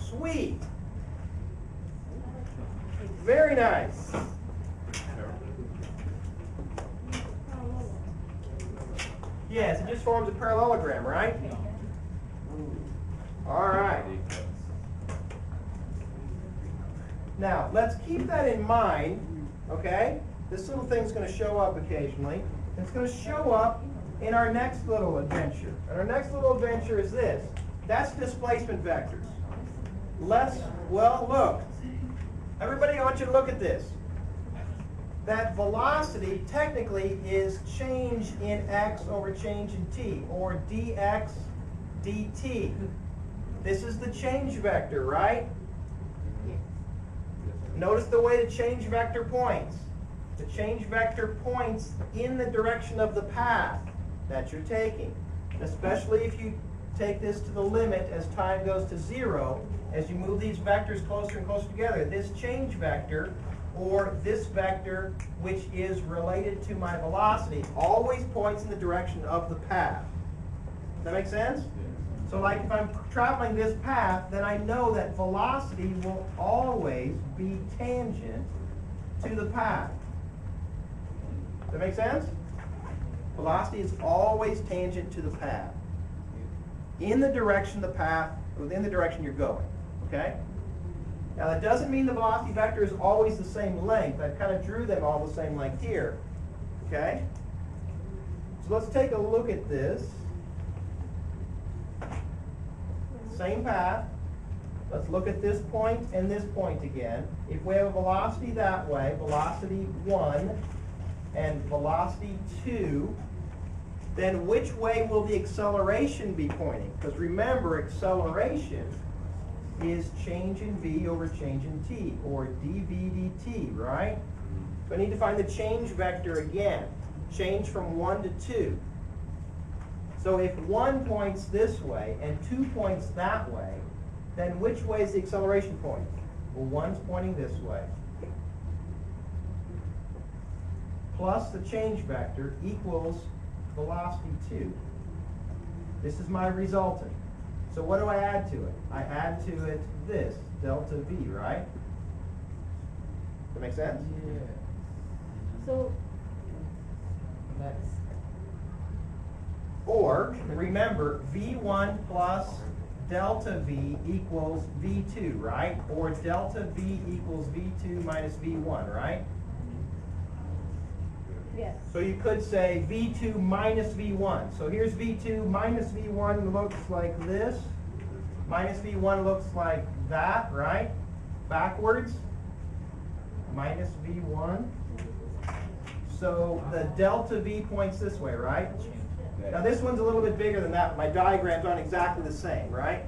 Sweet. Very nice. Yes, it just forms a parallelogram, right? All right. Now, let's keep that in mind, okay? This little thing's going to show up occasionally. It's going to show up in our next little adventure. And our next little adventure is this. That's displacement vectors. Well, look. Everybody, I want you to look at this. That velocity technically is change in x over change in t, or dx dt. This is the change vector, right? Notice the way the change vector points. The change vector points in the direction of the path that you're taking. Especially if you take this to the limit as time goes to 0, as you move these vectors closer and closer together, this change vector or this vector, which is related to my velocity, always points in the direction of the path. Does that make sense? So like if I'm traveling this path, then I know that velocity will always be tangent to the path. Does that make sense? Velocity is always tangent to the path. In the direction the path, within the direction you're going. Okay? Now that doesn't mean the velocity vector is always the same length. I kind of drew them all the same length here. Okay? So let's take a look at this. Same path. Let's look at this point and this point again. If we have a velocity that way, velocity 1 and velocity 2, then which way will the acceleration be pointing? Because remember, acceleration is change in v over change in t, or dv dt, right? So I need to find the change vector again. Change from 1 to 2. So if 1 points this way and 2 points that way, then which way is the acceleration point? Well, 1's pointing this way. Plus the change vector equals velocity 2. This is my resultant. So what do I add to it? I add to it this, delta v, right? Does that make sense? Yeah. So, That's Or, remember, v1 plus delta v equals v2, right? Or delta v equals v2 minus v1, right? yes. So you could say v2 minus v1. So here's v2 minus v1 looks like this. Minus v1 looks like that, right? Backwards. Minus v1. So the delta v points this way, right? Now this one's a little bit bigger than that. My diagrams aren't exactly the same, right?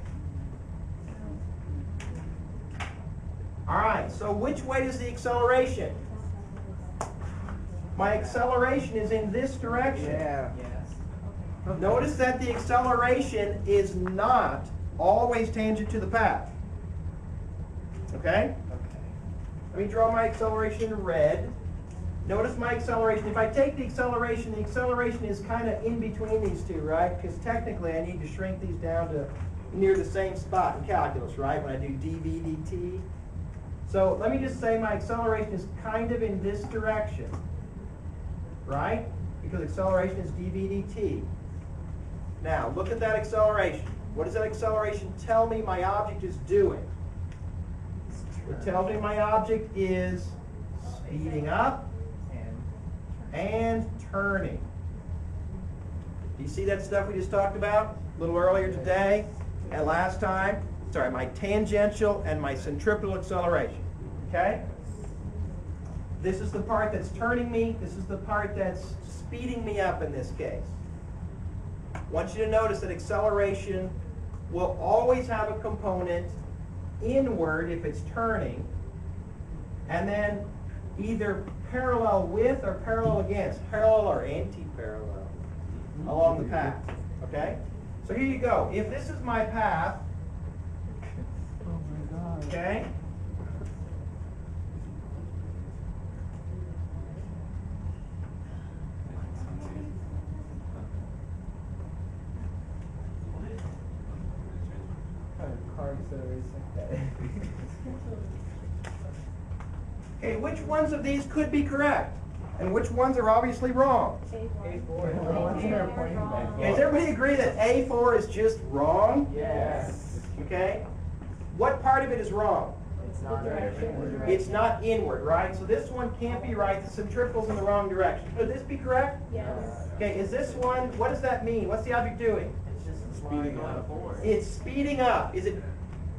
All right, so which way is the acceleration? My acceleration is in this direction. yeah. Yes. Notice that the acceleration is not always tangent to the path. Okay? Let me draw my acceleration in red. Notice my acceleration. If I take the acceleration is kind of in between these two, right? Because technically I need to shrink these down to near the same spot in calculus, right? When I do dv dt. So let me just say my acceleration is kind of in this direction, right? Because acceleration is dv dt. Now, look at that acceleration. What does that acceleration tell me my object is doing? It tells me my object is speeding up and turning. Do you see that stuff we just talked about a little earlier today and last time? Sorry, my tangential and my centripetal acceleration. Okay? This is the part that's turning me. This is the part that's speeding me up in this case. I want you to notice that acceleration will always have a component inward if it's turning, and then either parallel with or parallel against, parallel or anti-parallel along the path. Okay? So here you go. If this is my path, Oh my God. okay? Car acceleration like that. Okay, which ones of these could be correct? And which ones are obviously wrong? What's there pointing back? Okay, does everybody agree that A4 is just wrong? Yes. Okay? What part of it is wrong? It's not direction. It's not inward, right? So this one can't be right. The centripetal's in the wrong direction. Could this be correct? Yes. Okay, is this one, what does that mean? What's the object doing? It's just speeding up. It's speeding up. Is it,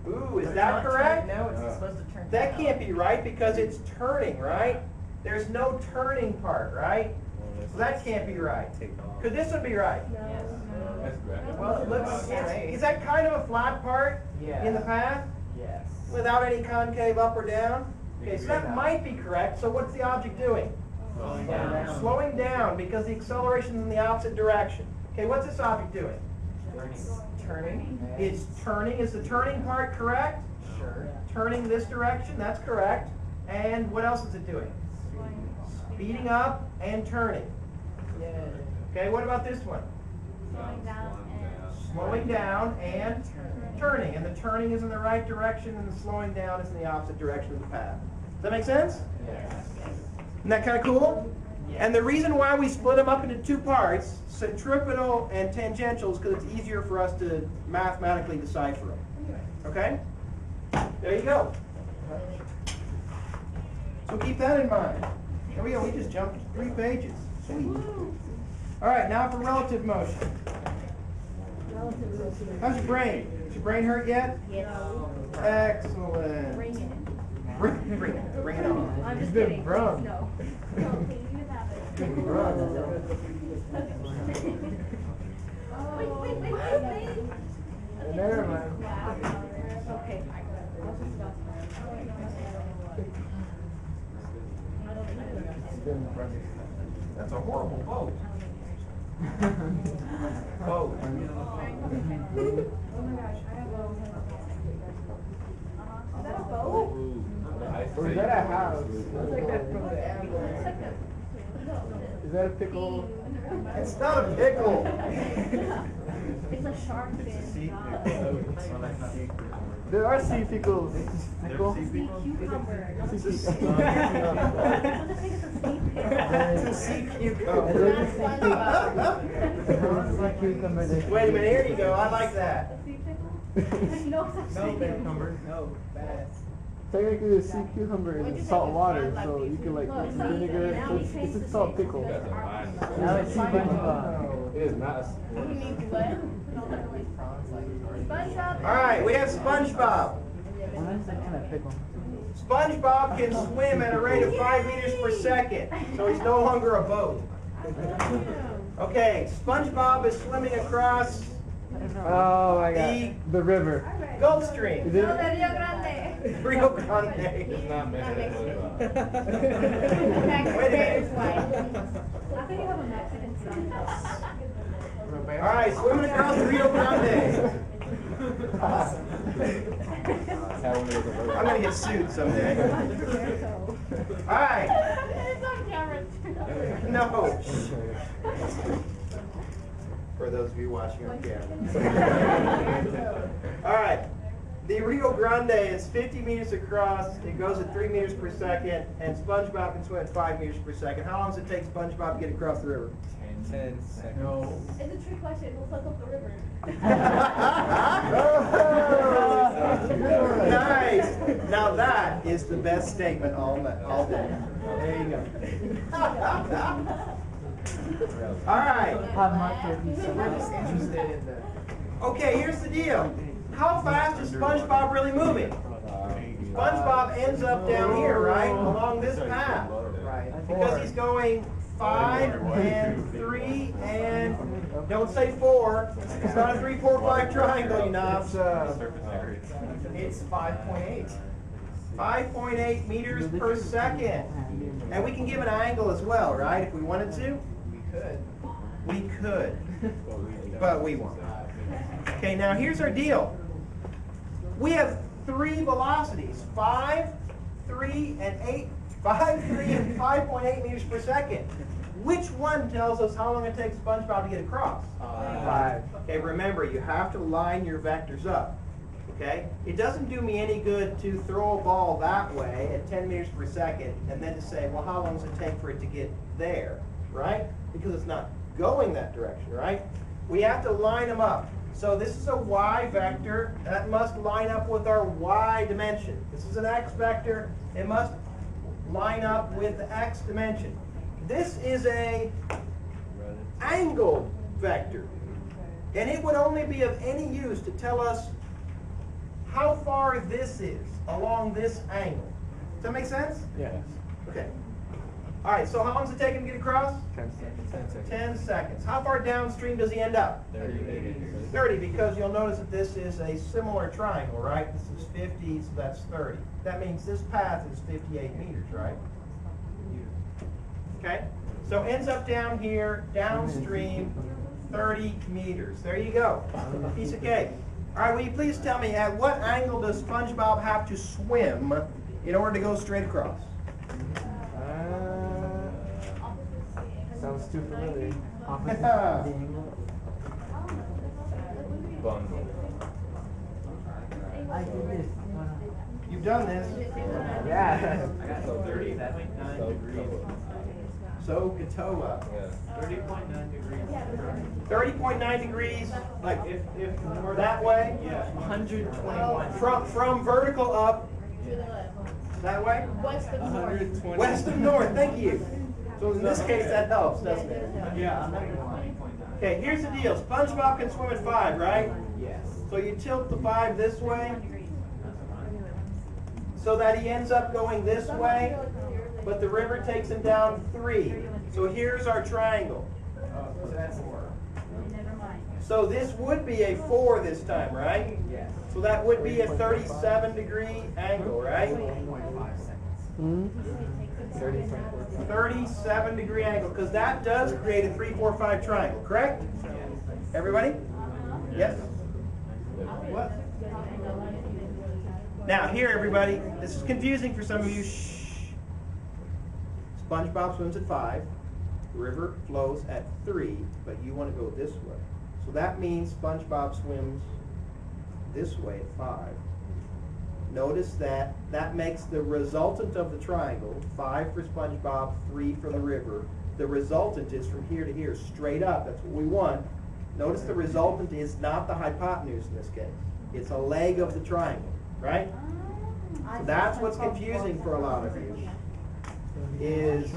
ooh, is It's that not correct? turning- No, it's supposed to turn That down. can't be right because it's turning, right? There's no turning part, right? So that can't be right. Could this one be right? Well, let's, is that kind of a flat part in the path Yes. without any concave up or down? Okay, so that might be correct. So what's the object doing? Slowing down. Slowing down because the acceleration is in the opposite direction. Okay, what's this object doing? Turning. It's turning. Is the turning part correct? Sure. Turning this direction, that's correct. And what else is it doing? Speeding up and turning. Okay, what about this one? Slowing down and. Slowing down and turning. And the turning is in the right direction and the slowing down is in the opposite direction of the path. Does that make sense? Yes. Isn't that kind of cool? And the reason why we split them up into two parts, centripetal and tangential, is because it's easier for us to mathematically decipher them. Okay? There you go. So keep that in mind. There we go. We just jumped 3 pages. Sweet. All right, now for relative motion. How's your brain? Is your brain hurt yet? Yes. Excellent. Bring it. Bring it on. I'm just been kidding. brung. No. No, please, you can have it. Wait. Never mind. Okay. That's a horrible boat. Boat. Oh my gosh, I have a. Is that a boat? Or is that a house? I'll take that from the angle. It's like a. Is that a pickle? It's not a pickle. It's a shark fin. There are sea pickles. Pickle? Cucumber. It's a Sea sea pickle. It's a sea cucumber. Wait a minute, here you go. I like that. No, No, bass. Technically, the sea cucumber is in salt water, so you can like put some vinegar. So it's a salt pickle. Now it's sea SpongeBob. It is not. SpongeBob. All right, we have SpongeBob. Well, that's a kind of pickle. SpongeBob can swim at a rate of 5 meters per second, so he's no longer a boat. Okay, SpongeBob is swimming across Oh my god. The river. Gulf Stream. Is No, it? the Rio Grande. Rio Grande. It's not Mexico. Wait a minute. I think you have a Mexican son. All right, swimming across the Rio Grande. I'm gonna get sued someday. All right. It's on camera. No. For those of you watching on camera. All right. The Rio Grande is 50 meters across. It goes at 3 meters per second, and SpongeBob can swim at 5 meters per second. How long does it take SpongeBob to get across the river? 10 seconds. No. It's a trick question. We'll suck up the river. Nice. Now that is the best statement all day. There you go. All right. Have my turkey. We're just interested in the. Okay, here's the deal. How fast is SpongeBob really moving? SpongeBob ends up down here, right? Along this path. Right. Because he's going 5 and 3 and don't say 4. It's not a 3, 4, 5 triangle, you knobs. It's 5.8. 5.8 meters per second. And we can give an angle as well, right? If we wanted to. We could. We could. But we won't. Okay, now here's our deal. We have 3 velocities, 5, 3, and 8. 5, 3, and 5.8 meters per second. Which one tells us how long it takes SpongeBob to get across? 5. Okay, remember, you have to line your vectors up. Okay? It doesn't do me any good to throw a ball that way at 10 meters per second and then to say, well, how long does it take for it to get there? Right? Because it's not going that direction, right? We have to line them up. So this is a y vector. That must line up with our y dimension. This is an x vector. It must line up with the x dimension. This is a angle vector. And it would only be of any use to tell us how far this is along this angle. Does that make sense? Yes. Okay. All right, so how long does it take him to get across? 10 seconds. 10 seconds. 10 seconds. How far downstream does he end up? 30. 30, because you'll notice that this is a similar triangle, right? This is 50, so that's 30. That means this path is 58 meters, right? Okay? So ends up down here, downstream, 30 meters. There you go. Piece of cake. All right, will you please tell me, at what angle does SpongeBob have to swim in order to go straight across? Sounds too familiar. Opposite the angle. Bundle. I did this. You've done this. Yeah. So 30.9 degrees. So Katoa. Yeah. 30.9 degrees. 30.9 degrees, like if we're that way? Yeah. 121. From vertical up, To the left. that way? West of north. 120. West of north, thank you. So in this case, that helps, doesn't it? Yeah. Okay, here's the deal. SpongeBob can swim at 5, right? Yes. So you tilt the 5 this way, so that he ends up going this way, but the river takes him down 3. So here's our triangle. So that's 4. So this would be a 4 this time, right? Yes. So that would be a 37-degree angle, right? 37-degree angle, because that does create a 3, 4, 5 triangle, correct? Everybody? Yes? What? Now here, everybody, this is confusing for some of you. Shh. SpongeBob swims at 5. The river flows at 3, but you want to go this way. So that means SpongeBob swims this way at 5. Notice that that makes the resultant of the triangle, 5 for SpongeBob, 3 for the river. The resultant is from here to here, straight up. That's what we want. Notice the resultant is not the hypotenuse in this case. It's a leg of the triangle, right? So that's what's confusing for a lot of you, is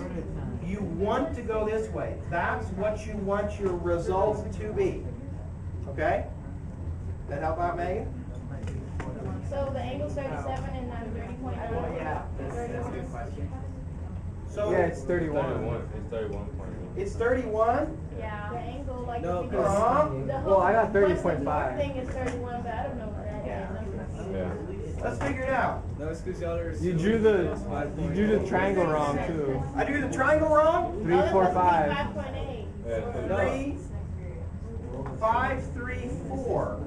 you want to go this way. That's what you want your result to be. Okay? That help out, Megan? So the angle's 37 and I'm 30.9. Yeah, that's a good question. So Yeah, it's 31. 31. It's 31.1. it's 31? Yeah, the angle, like, No, if you Uh-huh. go, the Well, I got whole west of 30.5. north thing is 31, but I don't know what that is. Yeah. Let's figure it out. No, it's because y'all are. You drew the triangle wrong too. I drew the triangle wrong? 3, 4, 5. 5.8. Yeah. 3, 5, 3, 4.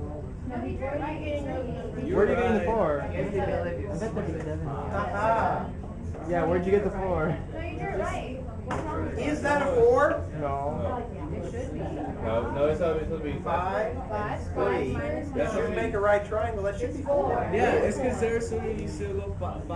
Where are you getting those numbers? Where'd you get the 4? I bet 37. Uh-huh. Yeah, where'd you get the 4? No, you drew it right. What's wrong with Is that a 4? No. No, it's supposed to be 5, 3. minus That should make a right triangle. That should be 4. Yeah, it's because they're assuming you still go 5.8.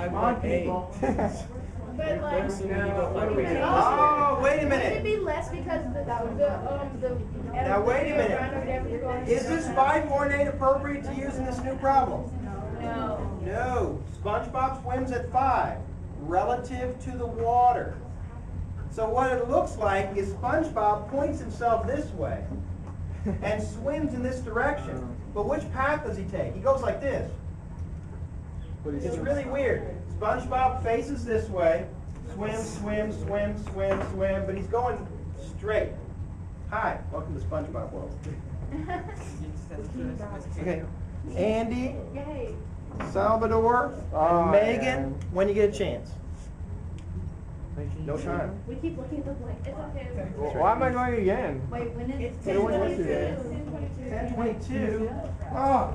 But like, They're assuming you go 5.8. Oh, wait a Should it minute. be less because the Now, wait a minute. around or whatever you're going Is this 5.8 appropriate to use in this new problem? No. No. SpongeBob swims at 5 relative to the water. So what it looks like is SpongeBob points himself this way and swims in this direction. But which path does he take? He goes like this. It's really weird. SpongeBob faces this way, swim, swim, swim, swim, swim, but he's going straight. Hi, welcome to SpongeBob World. Okay, Andy, Yay. Salvador, Oh, and Megan, yeah. when you get a chance. No time. We keep looking at the blank. It's okay. Why am I going again? Wait, when is it? It was yesterday. 10:22. Oh,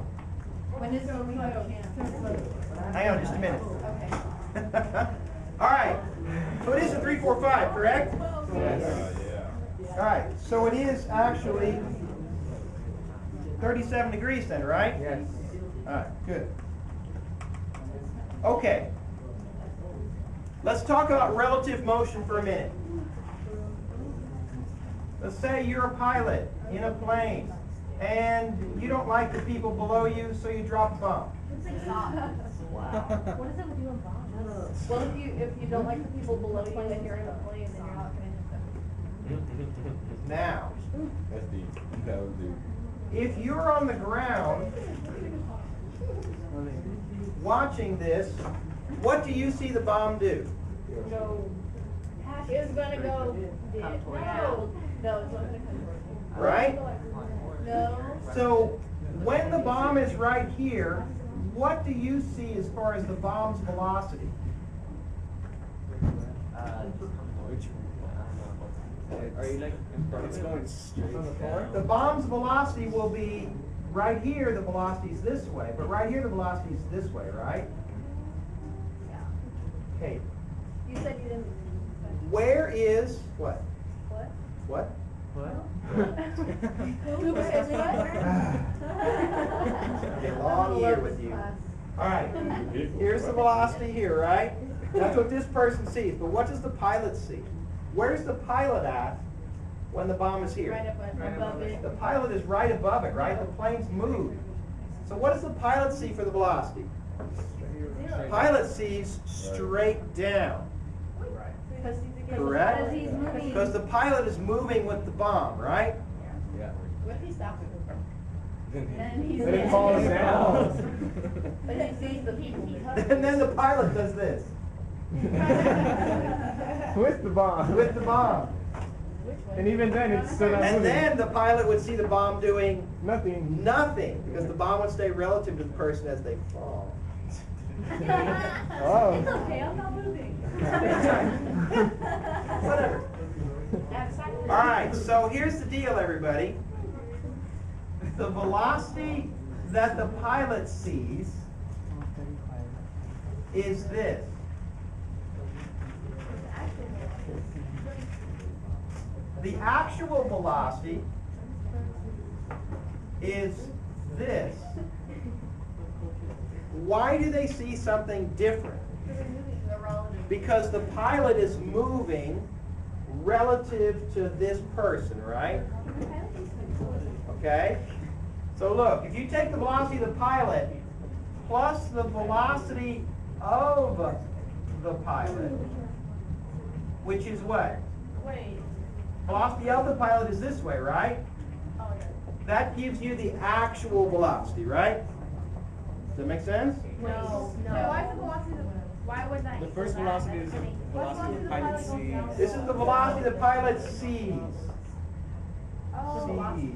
When is it? hang on just a minute. Okay. All right. So it is a 3, 4, 5, correct? Yes. All right. So it is actually 37 degrees then, right? Yes. All right. Good. Okay. Let's talk about relative motion for a minute. Let's say you're a pilot in a plane and you don't like the people below you, so you drop a bomb. What does that do with bombs? Well, if you don't like the people below you and you're in a plane, then you're not gonna hit them. Now, That's deep. That was deep. if you're on the ground watching this, what do you see the bomb do? Go. It's gonna go. No. No, it's not gonna come. Right? No. So when the bomb is right here, what do you see as far as the bomb's velocity? Are you like in front? It's going straight down. The bomb's velocity will be right here, the velocity is this way, but right here the velocity is this way, right? Hey, You said you didn't. where is what? What? What? Who says It's gonna be a long year with you. All right. Here's the velocity here, right? That's what this person sees. But what does the pilot see? Where's the pilot at when the bomb is here? Right above it. The pilot is right above it, right? The plane's moved. So what does the pilot see for the velocity? The pilot sees straight down. Correct? Because he's moving. Because the pilot is moving with the bomb, right? Yeah. What if he stops it? Then he's Then it falls down. But he sees the people. And then the pilot does this. With the bomb. With the bomb. And even then, it's still not And moving. then the pilot would see the bomb doing Nothing. nothing, because the bomb would stay relative to the person as they fall. Oh. It's okay, I'm not moving. Whatever. All right, so here's the deal, everybody. The velocity that the pilot sees is this. The actual velocity is this. Why do they see something different? Because the pilot is moving relative to this person, right? Okay? So look, if you take the velocity of the pilot plus the velocity of the pilot, which is what? Wait. Velocity of the pilot is this way, right? Oh, yeah. That gives you the actual velocity, right? Does that make sense? No. Why is the velocity why would that The equal first that? velocity is the velocity the pilot sees. This is the velocity the pilot sees. Oh, Sees.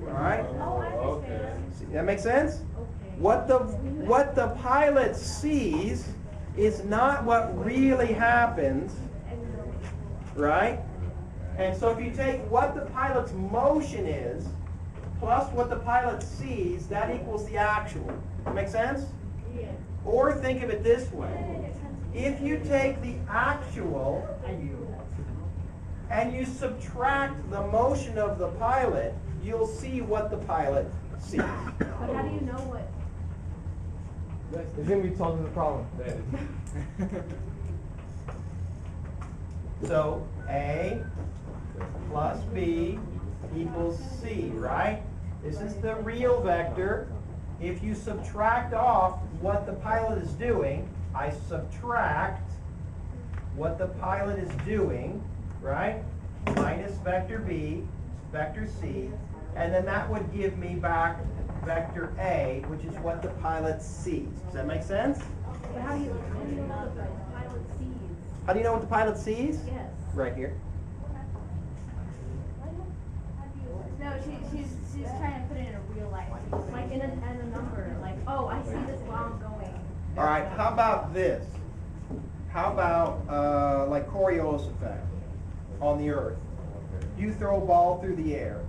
Alright? Oh, I understand. That makes sense? Okay. What the pilot sees is not what really happens, right? And so if you take what the pilot's motion is plus what the pilot sees, that equals the actual. Make sense? Yeah. Or think of it this way. If you take the actual and you subtract the motion of the pilot, you'll see what the pilot sees. But how do you know what? It's going to be solving the problem. So A plus B equals C, right? This is the real vector. If you subtract off what the pilot is doing, I subtract what the pilot is doing, right? Minus vector B, vector C, and then that would give me back vector A, which is what the pilot sees. Does that make sense? But how do you know what the pilot sees? How do you know what the pilot sees? Yes. Right here. No, she's trying to put it in a real life, like in a number, like, oh, I see this while I'm going. All right, how about this? How about like Coriolis effect on the Earth? You throw a ball through the air.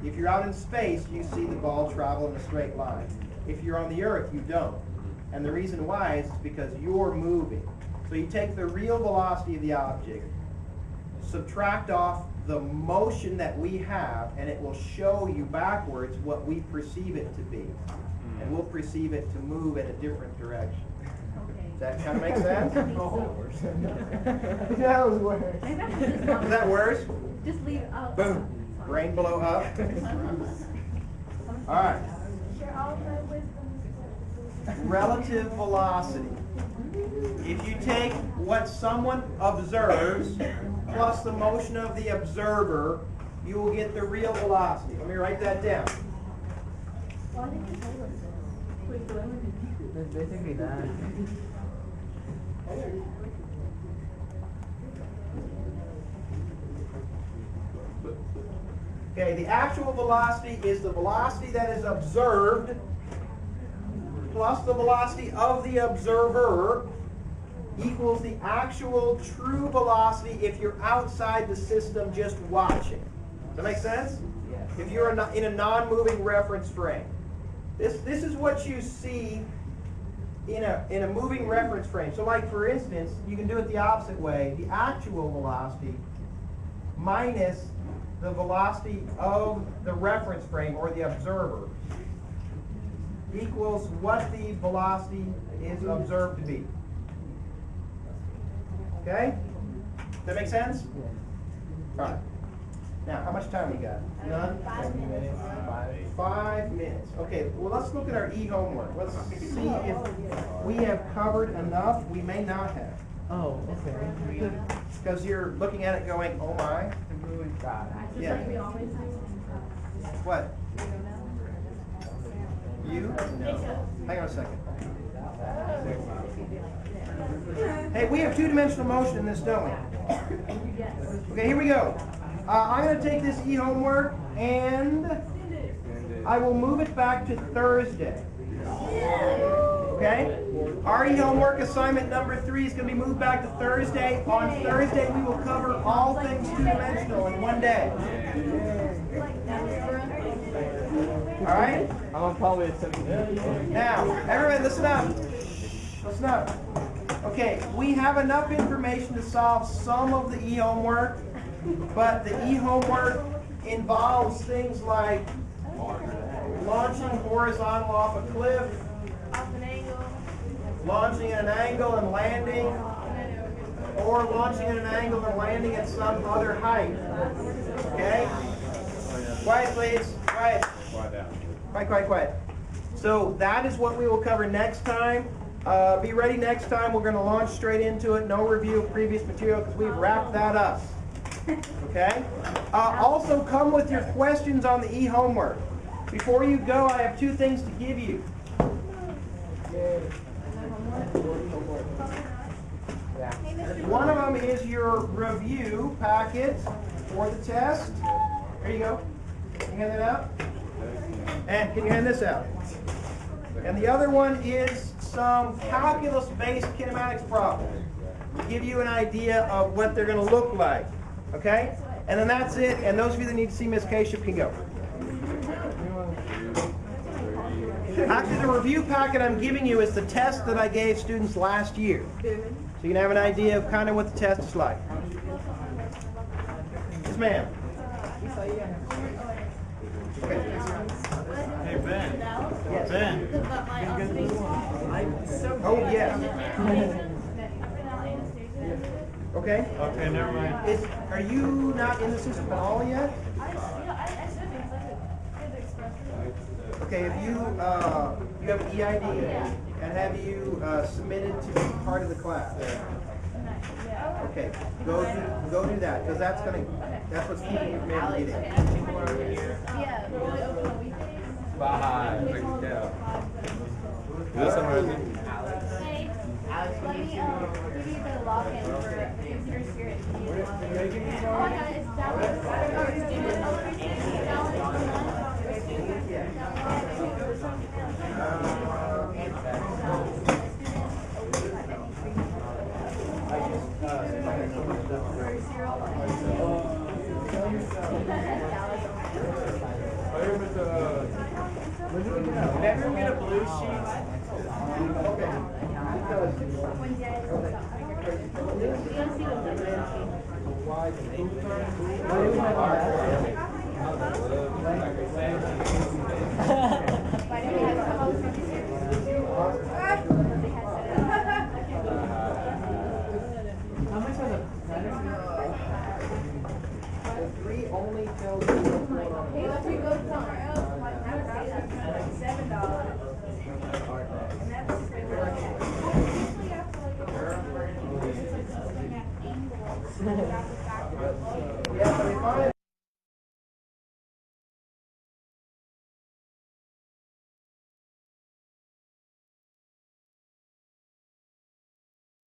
If you're out in space, you see the ball travel in a straight line. If you're on the Earth, you don't. And the reason why is because you're moving. So you take the real velocity of the object, subtract off the motion that we have, and it will show you backwards what we perceive it to be. And we'll perceive it to move in a different direction. Does that kind of make sense? That was worse. Is that worse? Just leave it out. Boom. Brain blow up. All right. Relative velocity. If you take what someone observes plus the motion of the observer, you will get the real velocity. Let me write that down. It's basically that. Okay, the actual velocity is the velocity that is observed plus the velocity of the observer equals the actual true velocity if you're outside the system just watching. Does that make sense? If you're in a non-moving reference frame. This is what you see in a moving reference frame. So like for instance, you can do it the opposite way. The actual velocity minus the velocity of the reference frame or the observer equals what the velocity is observed to be. Okay? Does that make sense? All right. Now, how much time we got? None? 5 minutes. 5 minutes. Okay, well, let's look at our e-homework. Let's see if we have covered enough. We may not have. Oh, okay. Because you're looking at it going, oh my. Yeah. What? You? Hang on a second. Hey, we have two-dimensional motion in this, don't we? Okay, here we go. I'm going to take this e-homework and I will move it back to Thursday. Okay? Our e-homework assignment number 3 is going to be moved back to Thursday. On Thursday, we will cover all things two-dimensional in one day. All right? I'm probably accepting it. Now, everyone, listen up. Listen up. Okay, we have enough information to solve some of the e-homework, but the e-homework involves things like launching horizontal off a cliff, launching at an angle and landing, or launching at an angle and landing at some other height. Okay? Quiet, please. Quiet. Quiet, quiet, quiet. So that is what we will cover next time. Be ready next time. We're going to launch straight into it. No review of previous material because we've wrapped that up. Okay? Also, come with your questions on the e-homework. Before you go, I have 2 things to give you. One of them is your review packet for the test. There you go. Can you hand that out? And can you hand this out? And the other one is some calculus-based kinematics problems to give you an idea of what they're going to look like. Okay? And then that's it. And those of you that need to see Miss Kashyap can go. Actually, the review packet I'm giving you is the test that I gave students last year. So you can have an idea of kind of what the test is like. Yes, ma'am. Okay. Hey, Ben. Yes. Ben. Oh, yes. Okay. Okay, never mind. Are you not in the system at all yet? Okay, if you have an EID, and have you submitted to be part of the class? Okay, go do that, because that's what's keeping you from able to get in. Bye. Is this somewhere? Alex, let me give you the login for Computer Spirit. Oh, no, it's downloaded. Or student. Never get a blue sheet. Okay. Why?